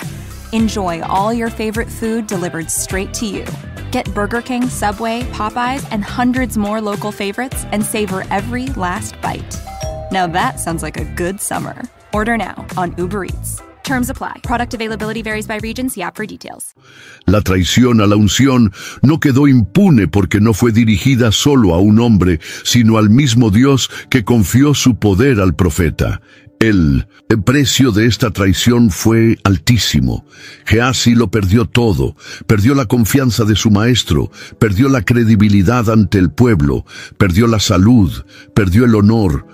Enjoy all your favorite food delivered straight to you. Get Burger King, Subway, Popeyes, and hundreds more local favorites and savor every last bite. Now that sounds like a good summer. Order now on Uber Eats. Terms apply. Product availability varies by region. See app for details. La traición a la unción no quedó impune porque no fue dirigida solo a un hombre, sino al mismo Dios que confió su poder al profeta. El precio de esta traición fue altísimo. Gehazi lo perdió todo, perdió la confianza de su maestro, perdió la credibilidad ante el pueblo, perdió la salud, perdió el honor.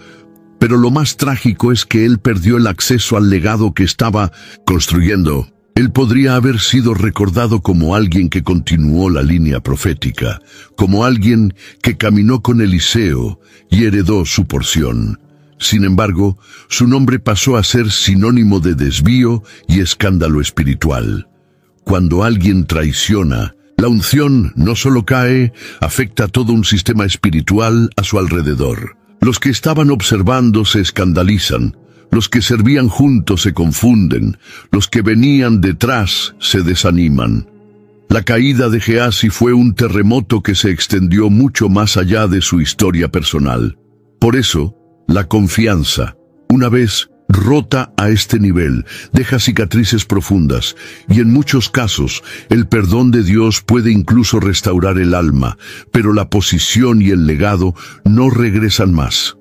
Pero lo más trágico es que él perdió el acceso al legado que estaba construyendo. Él podría haber sido recordado como alguien que continuó la línea profética, como alguien que caminó con Eliseo y heredó su porción. Sin embargo, su nombre pasó a ser sinónimo de desvío y escándalo espiritual. Cuando alguien traiciona, la unción no solo cae, afecta a todo un sistema espiritual a su alrededor. Los que estaban observando se escandalizan, los que servían juntos se confunden, los que venían detrás se desaniman. La caída de Gehazi fue un terremoto que se extendió mucho más allá de su historia personal. Por eso, la confianza, una vez rota a este nivel, deja cicatrices profundas, y en muchos casos, el perdón de Dios puede incluso restaurar el alma, pero la posición y el legado no regresan más.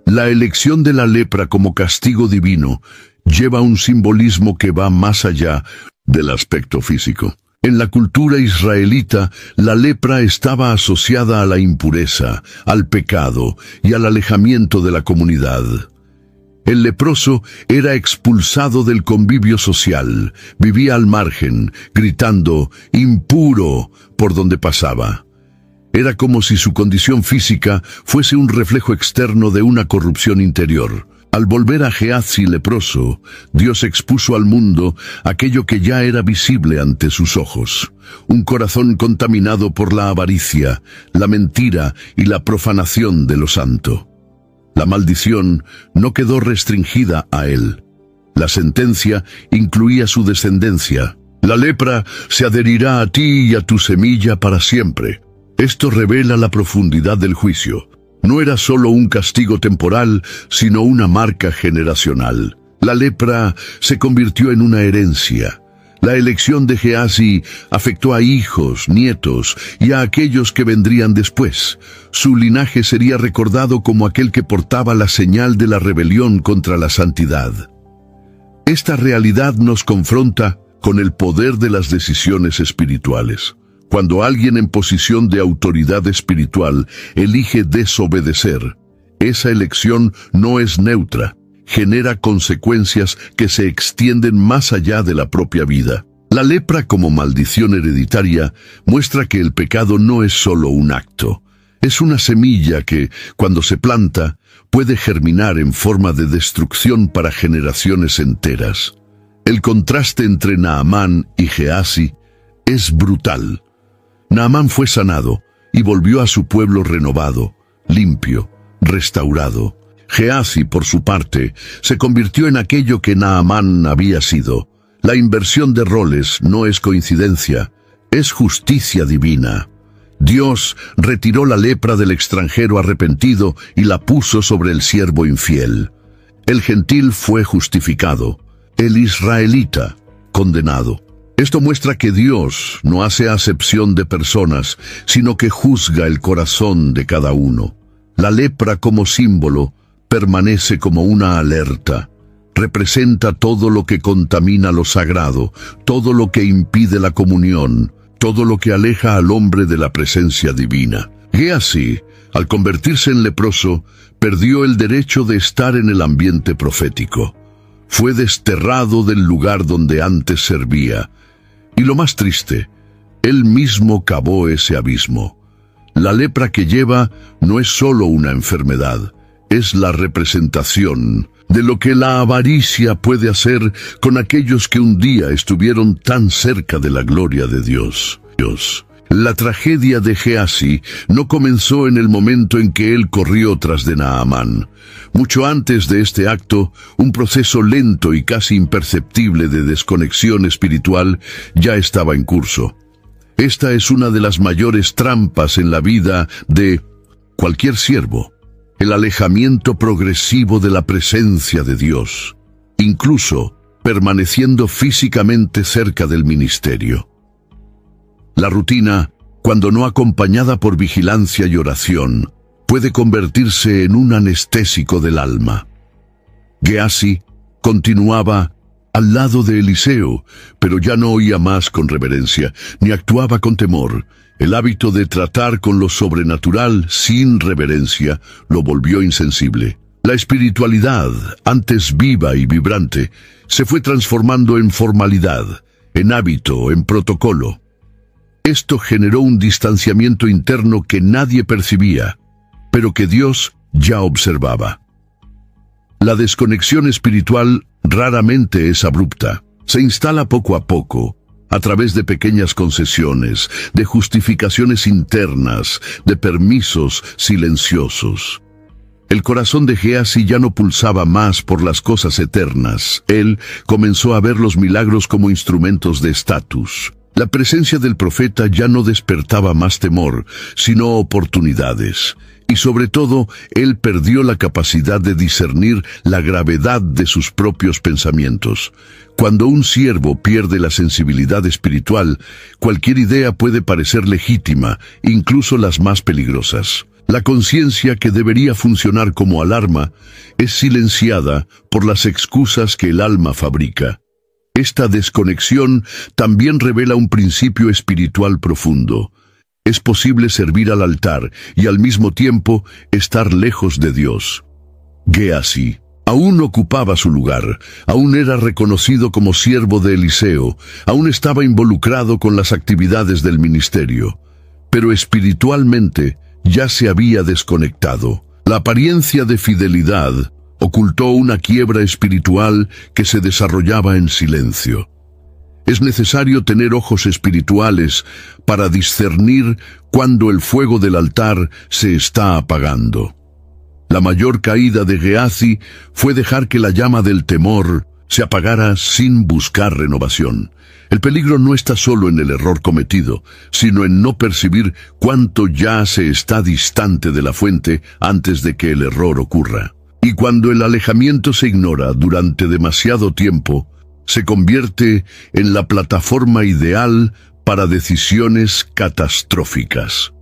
La elección de la lepra como castigo divino lleva un simbolismo que va más allá del aspecto físico. En la cultura israelita, la lepra estaba asociada a la impureza, al pecado y al alejamiento de la comunidad. El leproso era expulsado del convivio social, vivía al margen, gritando «impuro» por donde pasaba. Era como si su condición física fuese un reflejo externo de una corrupción interior. Al volver a Gehazi leproso, Dios expuso al mundo aquello que ya era visible ante sus ojos. Un corazón contaminado por la avaricia, la mentira y la profanación de lo santo. La maldición no quedó restringida a él. La sentencia incluía su descendencia. La lepra se adherirá a ti y a tu semilla para siempre. Esto revela la profundidad del juicio. No era solo un castigo temporal, sino una marca generacional. La lepra se convirtió en una herencia. La elección de Gehazi afectó a hijos, nietos y a aquellos que vendrían después. Su linaje sería recordado como aquel que portaba la señal de la rebelión contra la santidad. Esta realidad nos confronta con el poder de las decisiones espirituales. Cuando alguien en posición de autoridad espiritual elige desobedecer, esa elección no es neutra, genera consecuencias que se extienden más allá de la propia vida. La lepra como maldición hereditaria muestra que el pecado no es solo un acto, es una semilla que, cuando se planta, puede germinar en forma de destrucción para generaciones enteras. El contraste entre Naamán y Gehazi es brutal. Naamán fue sanado y volvió a su pueblo renovado, limpio, restaurado. Gehazi, por su parte, se convirtió en aquello que Naamán había sido. La inversión de roles no es coincidencia, es justicia divina. Dios retiró la lepra del extranjero arrepentido y la puso sobre el siervo infiel. El gentil fue justificado, el israelita condenado. Esto muestra que Dios no hace acepción de personas, sino que juzga el corazón de cada uno. La lepra como símbolo permanece como una alerta. representa todo lo que contamina lo sagrado, todo lo que impide la comunión, todo lo que aleja al hombre de la presencia divina. Gehazi, al convertirse en leproso, perdió el derecho de estar en el ambiente profético. Fue desterrado del lugar donde antes servía. Y lo más triste, él mismo cavó ese abismo. La lepra que lleva no es solo una enfermedad, es la representación de lo que la avaricia puede hacer con aquellos que un día estuvieron tan cerca de la gloria de Dios. La tragedia de Gehazi no comenzó en el momento en que él corrió tras de Naamán. Mucho antes de este acto, un proceso lento y casi imperceptible de desconexión espiritual ya estaba en curso. Esta es una de las mayores trampas en la vida de cualquier siervo, el alejamiento progresivo de la presencia de Dios, incluso permaneciendo físicamente cerca del ministerio. La rutina, cuando no acompañada por vigilancia y oración, puede convertirse en un anestésico del alma. Gehazi continuaba al lado de Eliseo, pero ya no oía más con reverencia, ni actuaba con temor. El hábito de tratar con lo sobrenatural sin reverencia lo volvió insensible. La espiritualidad, antes viva y vibrante, se fue transformando en formalidad, en hábito, en protocolo. Esto generó un distanciamiento interno que nadie percibía, pero que Dios ya observaba. La desconexión espiritual raramente es abrupta. Se instala poco a poco, a través de pequeñas concesiones, de justificaciones internas, de permisos silenciosos. El corazón de Gehazi ya no pulsaba más por las cosas eternas. Él comenzó a ver los milagros como instrumentos de estatus. La presencia del profeta ya no despertaba más temor, sino oportunidades. Y sobre todo, él perdió la capacidad de discernir la gravedad de sus propios pensamientos. Cuando un siervo pierde la sensibilidad espiritual, cualquier idea puede parecer legítima, incluso las más peligrosas. La conciencia, que debería funcionar como alarma, es silenciada por las excusas que el alma fabrica. Esta desconexión también revela un principio espiritual profundo. Es posible servir al altar y al mismo tiempo estar lejos de Dios. Gehazi aún ocupaba su lugar, aún era reconocido como siervo de Eliseo, aún estaba involucrado con las actividades del ministerio, pero espiritualmente ya se había desconectado. La apariencia de fidelidad ocultó una quiebra espiritual que se desarrollaba en silencio. Es necesario tener ojos espirituales para discernir cuando el fuego del altar se está apagando. La mayor caída de Gehazi fue dejar que la llama del temor se apagara sin buscar renovación. El peligro no está solo en el error cometido, sino en no percibir cuánto ya se está distante de la fuente antes de que el error ocurra. Y cuando el alejamiento se ignora durante demasiado tiempo, se convierte en la plataforma ideal para decisiones catastróficas.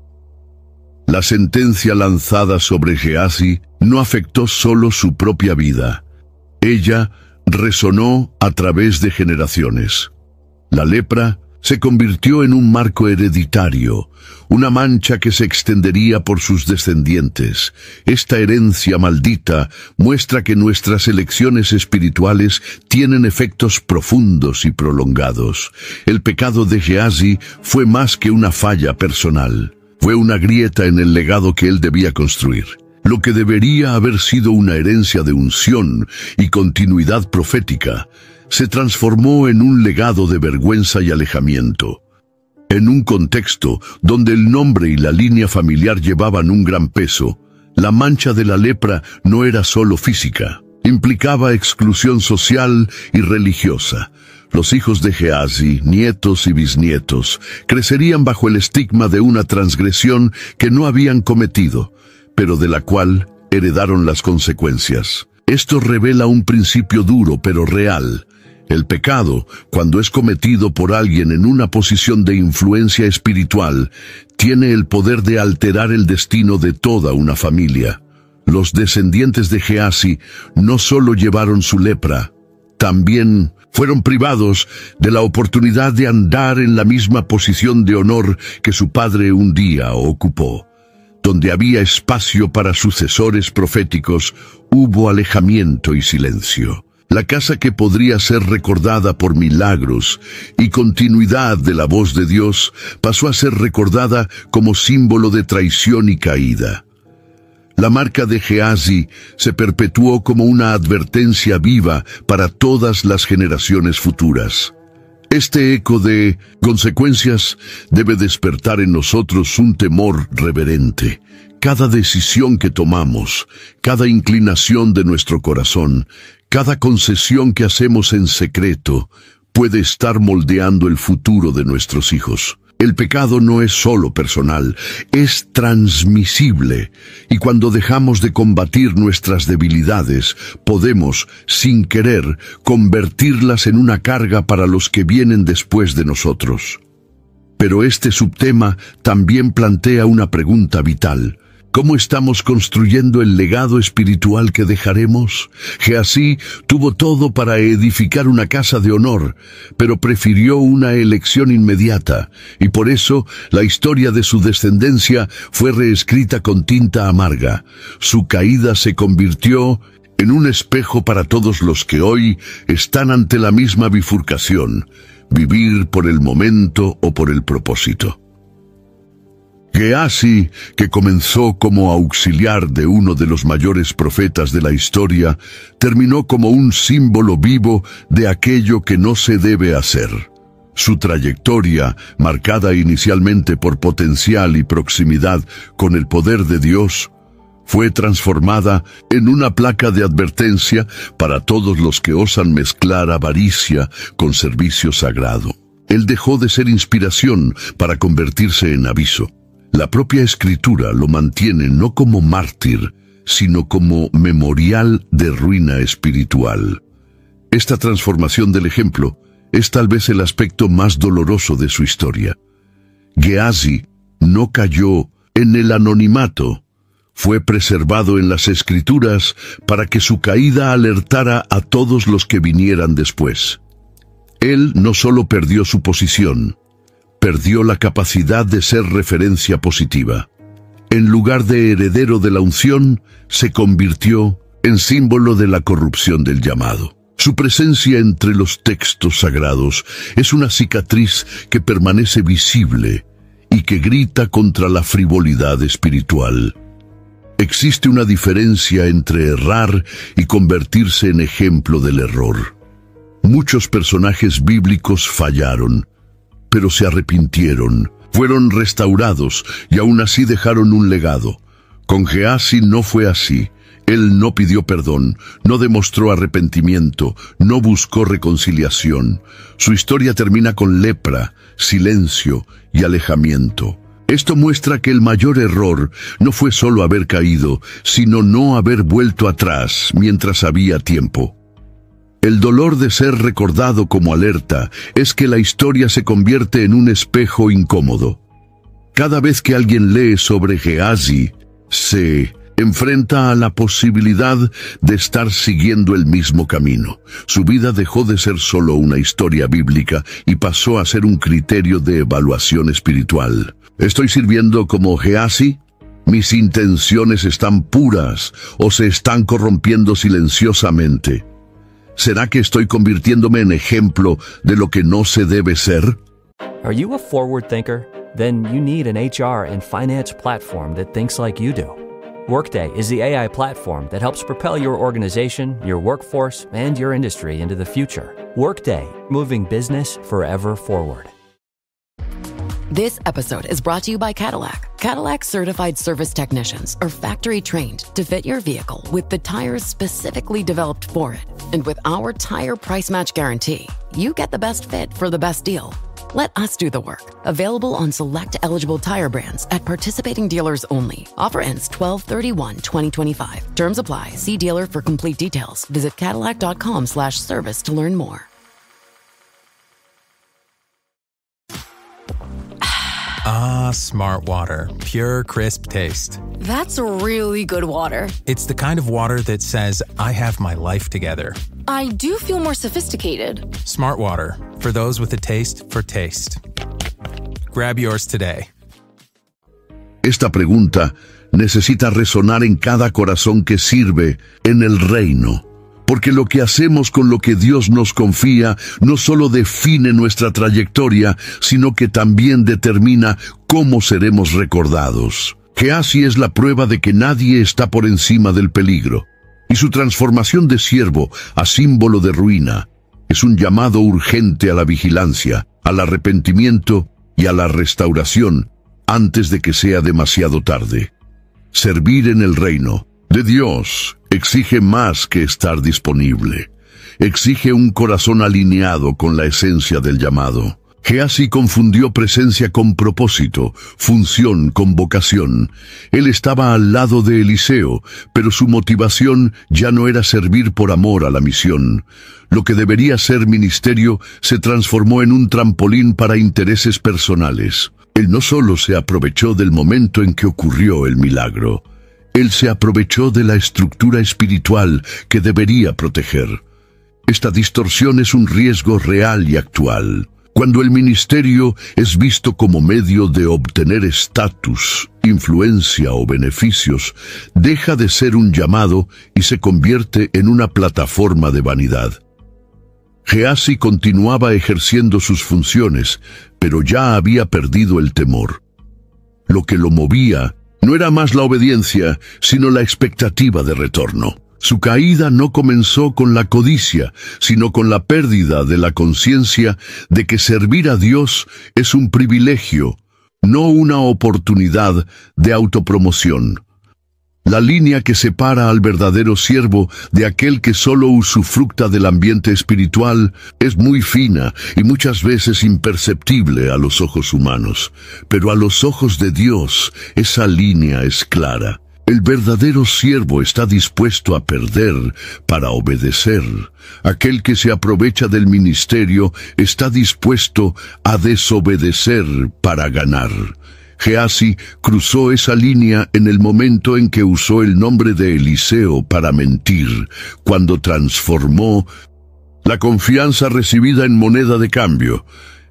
La sentencia lanzada sobre Gehazi no afectó solo su propia vida. Ella resonó a través de generaciones. La lepra se convirtió en un marco hereditario, una mancha que se extendería por sus descendientes. Esta herencia maldita muestra que nuestras elecciones espirituales tienen efectos profundos y prolongados. El pecado de Gehazi fue más que una falla personal. Fue una grieta en el legado que él debía construir. Lo que debería haber sido una herencia de unción y continuidad profética se transformó en un legado de vergüenza y alejamiento. En un contexto donde el nombre y la línea familiar llevaban un gran peso, la mancha de la lepra no era solo física, implicaba exclusión social y religiosa. Los hijos de Gehazi, nietos y bisnietos, crecerían bajo el estigma de una transgresión que no habían cometido, pero de la cual heredaron las consecuencias. Esto revela un principio duro pero real. El pecado, cuando es cometido por alguien en una posición de influencia espiritual, tiene el poder de alterar el destino de toda una familia. Los descendientes de Gehazi no solo llevaron su lepra, también fueron privados de la oportunidad de andar en la misma posición de honor que su padre un día ocupó. Donde había espacio para sucesores proféticos, hubo alejamiento y silencio. La casa que podría ser recordada por milagros y continuidad de la voz de Dios pasó a ser recordada como símbolo de traición y caída. La marca de Gehazi se perpetuó como una advertencia viva para todas las generaciones futuras. Este eco de consecuencias debe despertar en nosotros un temor reverente. Cada decisión que tomamos, cada inclinación de nuestro corazón, cada concesión que hacemos en secreto, puede estar moldeando el futuro de nuestros hijos. El pecado no es solo personal, es transmisible, y cuando dejamos de combatir nuestras debilidades, podemos, sin querer, convertirlas en una carga para los que vienen después de nosotros. Pero este subtema también plantea una pregunta vital. ¿Cómo estamos construyendo el legado espiritual que dejaremos? Gehazi tuvo todo para edificar una casa de honor, pero prefirió una elección inmediata, y por eso la historia de su descendencia fue reescrita con tinta amarga. Su caída se convirtió en un espejo para todos los que hoy están ante la misma bifurcación: vivir por el momento o por el propósito. Gehazi, que comenzó como auxiliar de uno de los mayores profetas de la historia, terminó como un símbolo vivo de aquello que no se debe hacer. Su trayectoria, marcada inicialmente por potencial y proximidad con el poder de Dios, fue transformada en una placa de advertencia para todos los que osan mezclar avaricia con servicio sagrado. Él dejó de ser inspiración para convertirse en aviso. La propia Escritura lo mantiene no como mártir, sino como memorial de ruina espiritual. Esta transformación del ejemplo es tal vez el aspecto más doloroso de su historia. Gehazi no cayó en el anonimato, fue preservado en las Escrituras para que su caída alertara a todos los que vinieran después. Él no solo perdió su posición, perdió la capacidad de ser referencia positiva. En lugar de heredero de la unción, se convirtió en símbolo de la corrupción del llamado. Su presencia entre los textos sagrados es una cicatriz que permanece visible y que grita contra la frivolidad espiritual. Existe una diferencia entre errar y convertirse en ejemplo del error. Muchos personajes bíblicos fallaron, pero se arrepintieron, fueron restaurados y aún así dejaron un legado. Con Gehazi no fue así. Él no pidió perdón, no demostró arrepentimiento, no buscó reconciliación. Su historia termina con lepra, silencio y alejamiento. Esto muestra que el mayor error no fue solo haber caído, sino no haber vuelto atrás mientras había tiempo. El dolor de ser recordado como alerta es que la historia se convierte en un espejo incómodo. Cada vez que alguien lee sobre Gehazi, se enfrenta a la posibilidad de estar siguiendo el mismo camino. Su vida dejó de ser solo una historia bíblica y pasó a ser un criterio de evaluación espiritual. ¿Estoy sirviendo como Gehazi? ¿Mis intenciones están puras o se están corrompiendo silenciosamente? ¿Será que estoy convirtiéndome en ejemplo de lo que no se debe ser? Are you a forward thinker? Then you need an HR and finance platform that thinks like you do. Workday is the AI platform that helps propel your organization, your workforce, and your industry into the future. Workday, moving business forever forward. This episode is brought to you by Cadillac. Cadillac certified service technicians are factory trained to fit your vehicle with the tires specifically developed for it. And with our tire price match guarantee, you get the best fit for the best deal. Let us do the work. Available on select eligible tire brands at participating dealers only. Offer ends 12/31/2025. Terms apply. See dealer for complete details. Visit Cadillac.com/service to learn more. Ah, Smart Water. Pure, crisp taste. That's really good water. It's the kind of water that says, I have my life together. I do feel more sophisticated. Smart Water. For those with a taste for taste. Grab yours today. Esta pregunta necesita resonar en cada corazón que sirve en el reino. Porque lo que hacemos con lo que Dios nos confía no solo define nuestra trayectoria, sino que también determina cómo seremos recordados. Gehazi es la prueba de que nadie está por encima del peligro. Y su transformación de siervo a símbolo de ruina es un llamado urgente a la vigilancia, al arrepentimiento y a la restauración antes de que sea demasiado tarde. Servir en el reino de Dios exige más que estar disponible. Exige un corazón alineado con la esencia del llamado. Gehazi confundió presencia con propósito, función con vocación. Él estaba al lado de Eliseo, pero su motivación ya no era servir por amor a la misión. Lo que debería ser ministerio se transformó en un trampolín para intereses personales. Él no solo se aprovechó del momento en que ocurrió el milagro, él se aprovechó de la estructura espiritual que debería proteger. Esta distorsión es un riesgo real y actual. Cuando el ministerio es visto como medio de obtener estatus, influencia o beneficios, deja de ser un llamado y se convierte en una plataforma de vanidad. Gehazi continuaba ejerciendo sus funciones, pero ya había perdido el temor. Lo que lo movía no era más la obediencia, sino la expectativa de retorno. Su caída no comenzó con la codicia, sino con la pérdida de la conciencia de que servir a Dios es un privilegio, no una oportunidad de autopromoción. La línea que separa al verdadero siervo de aquel que solo usufructa del ambiente espiritual es muy fina y muchas veces imperceptible a los ojos humanos, pero a los ojos de Dios esa línea es clara. El verdadero siervo está dispuesto a perder para obedecer. Aquel que se aprovecha del ministerio está dispuesto a desobedecer para ganar. Gehazi cruzó esa línea en el momento en que usó el nombre de Eliseo para mentir, cuando transformó la confianza recibida en moneda de cambio.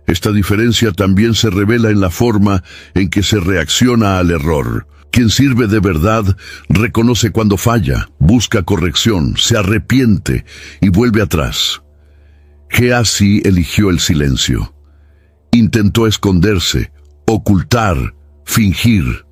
Esta diferencia también se revela en la forma en que se reacciona al error. Quien sirve de verdad reconoce cuando falla, busca corrección, se arrepiente y vuelve atrás. Gehazi eligió el silencio. Intentó esconderse, ocultar, fingir.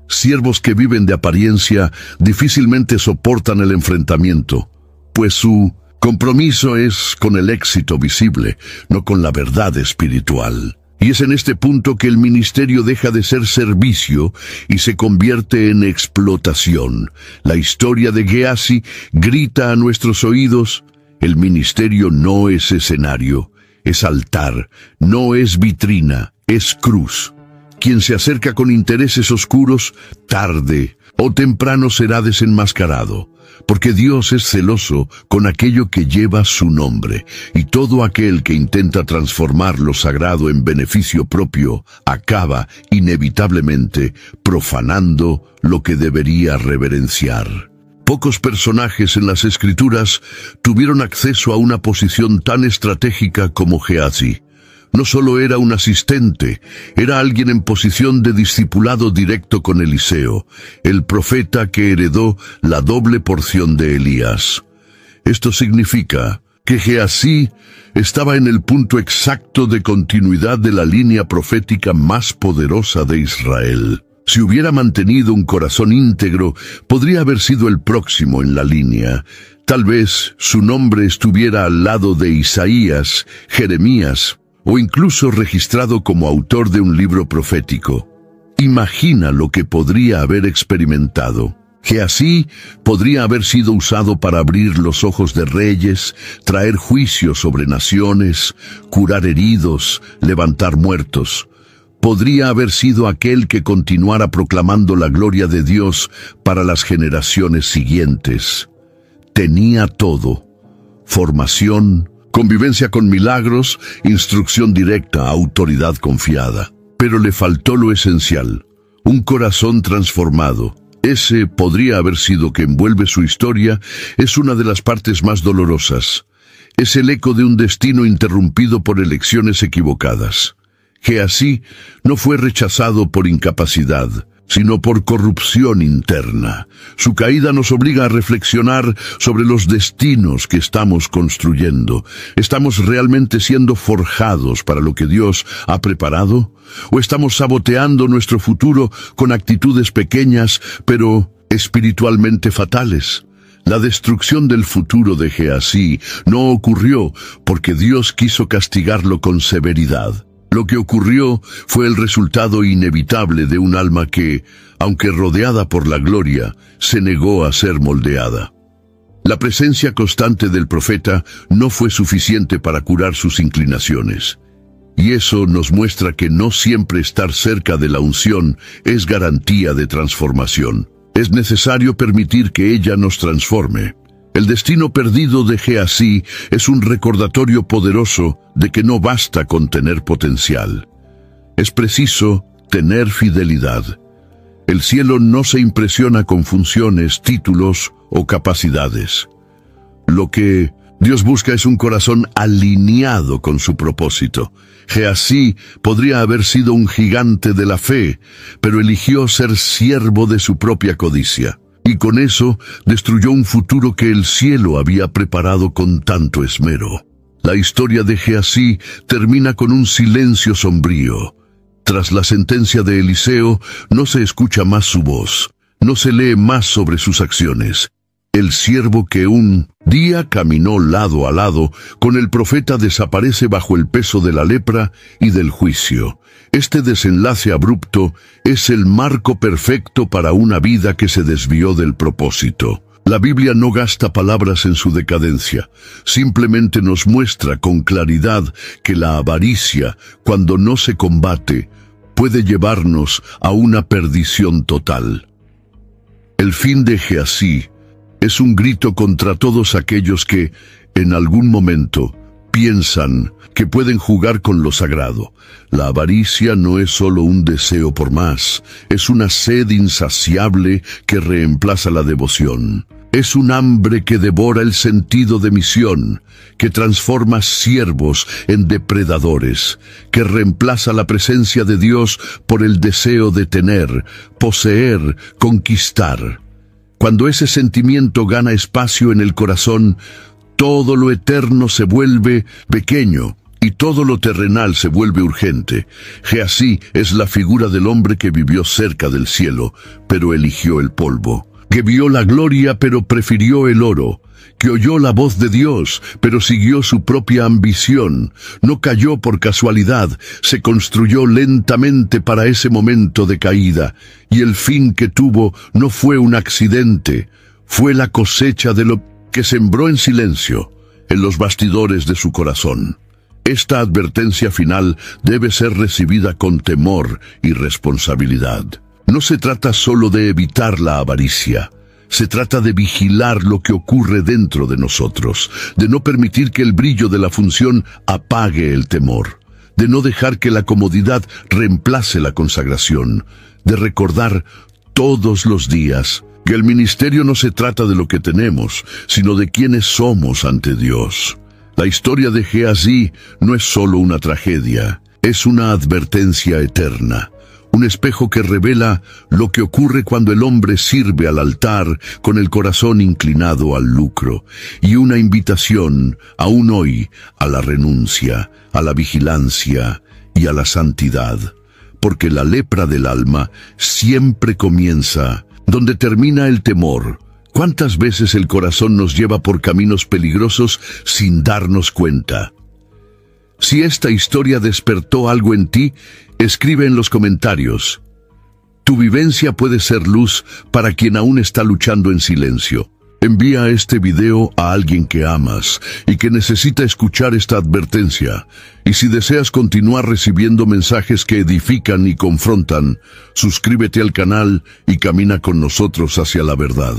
Siervos que viven de apariencia difícilmente soportan el enfrentamiento, pues su compromiso es con el éxito visible, no con la verdad espiritual. Y es en este punto que el ministerio deja de ser servicio y se convierte en explotación. La historia de Gehazi grita a nuestros oídos: el ministerio no es escenario, es altar, no es vitrina, es cruz. Quien se acerca con intereses oscuros, tarde o temprano será desenmascarado, porque Dios es celoso con aquello que lleva su nombre, y todo aquel que intenta transformar lo sagrado en beneficio propio acaba inevitablemente profanando lo que debería reverenciar. Pocos personajes en las Escrituras tuvieron acceso a una posición tan estratégica como Gehazi. No solo era un asistente, era alguien en posición de discipulado directo con Eliseo, el profeta que heredó la doble porción de Elías. Esto significa que Gehazi estaba en el punto exacto de continuidad de la línea profética más poderosa de Israel. Si hubiera mantenido un corazón íntegro, podría haber sido el próximo en la línea. Tal vez su nombre estuviera al lado de Isaías, Jeremías, o incluso registrado como autor de un libro profético. Imagina lo que podría haber experimentado. Gehazi podría haber sido usado para abrir los ojos de reyes, traer juicio sobre naciones, curar heridos, levantar muertos. Podría haber sido aquel que continuara proclamando la gloria de Dios para las generaciones siguientes. Tenía todo: formación, convivencia con milagros, instrucción directa, autoridad confiada. pero le faltó lo esencial, un corazón transformado. Ese podría haber sido que envuelve su historia, es una de las partes más dolorosas. Es el eco de un destino interrumpido por elecciones equivocadas. Gehazi no fue rechazado por incapacidad, sino por corrupción interna. Su caída nos obliga a reflexionar sobre los destinos que estamos construyendo. ¿Estamos realmente siendo forjados para lo que Dios ha preparado? ¿O estamos saboteando nuestro futuro con actitudes pequeñas, pero espiritualmente fatales? La destrucción del futuro de Gehazi no ocurrió porque Dios quiso castigarlo con severidad. Lo que ocurrió fue el resultado inevitable de un alma que, aunque rodeada por la gloria, se negó a ser moldeada. La presencia constante del profeta no fue suficiente para curar sus inclinaciones. Y eso nos muestra que no siempre estar cerca de la unción es garantía de transformación. Es necesario permitir que ella nos transforme. El destino perdido de Gehazi es un recordatorio poderoso de que no basta con tener potencial. Es preciso tener fidelidad. El cielo no se impresiona con funciones, títulos o capacidades. Lo que Dios busca es un corazón alineado con su propósito. Gehazi podría haber sido un gigante de la fe, pero eligió ser siervo de su propia codicia. Y con eso destruyó un futuro que el cielo había preparado con tanto esmero. La historia de Gehazi termina con un silencio sombrío. Tras la sentencia de Eliseo, no se escucha más su voz, no se lee más sobre sus acciones. El siervo que un día caminó lado a lado con el profeta desaparece bajo el peso de la lepra y del juicio. Este desenlace abrupto es el marco perfecto para una vida que se desvió del propósito. La Biblia no gasta palabras en su decadencia, simplemente nos muestra con claridad que la avaricia, cuando no se combate, puede llevarnos a una perdición total. El fin de Gehazi es un grito contra todos aquellos que, en algún momento, piensan que pueden jugar con lo sagrado. La avaricia no es solo un deseo por más, es una sed insaciable que reemplaza la devoción. Es un hambre que devora el sentido de misión, que transforma siervos en depredadores, que reemplaza la presencia de Dios por el deseo de tener, poseer, conquistar. Cuando ese sentimiento gana espacio en el corazón, todo lo eterno se vuelve pequeño y todo lo terrenal se vuelve urgente. Gehazi es la figura del hombre que vivió cerca del cielo, pero eligió el polvo, que vio la gloria pero prefirió el oro, que oyó la voz de Dios pero siguió su propia ambición. No cayó por casualidad, se construyó lentamente para ese momento de caída, y el fin que tuvo no fue un accidente, fue la cosecha de lo que sembró en silencio, en los bastidores de su corazón. Esta advertencia final debe ser recibida con temor y responsabilidad. No se trata solo de evitar la avaricia, se trata de vigilar lo que ocurre dentro de nosotros, de no permitir que el brillo de la función apague el temor, de no dejar que la comodidad reemplace la consagración, de recordar todos los días que el ministerio no se trata de lo que tenemos, sino de quiénes somos ante Dios. La historia de Gehazi no es solo una tragedia, es una advertencia eterna. Un espejo que revela lo que ocurre cuando el hombre sirve al altar con el corazón inclinado al lucro, y una invitación, aún hoy, a la renuncia, a la vigilancia y a la santidad, porque la lepra del alma siempre comienza donde termina el temor. ¿Cuántas veces el corazón nos lleva por caminos peligrosos sin darnos cuenta? Si esta historia despertó algo en ti, escribe en los comentarios. Tu vivencia puede ser luz para quien aún está luchando en silencio. Envía este video a alguien que amas y que necesita escuchar esta advertencia. Y si deseas continuar recibiendo mensajes que edifican y confrontan, suscríbete al canal y camina con nosotros hacia la verdad.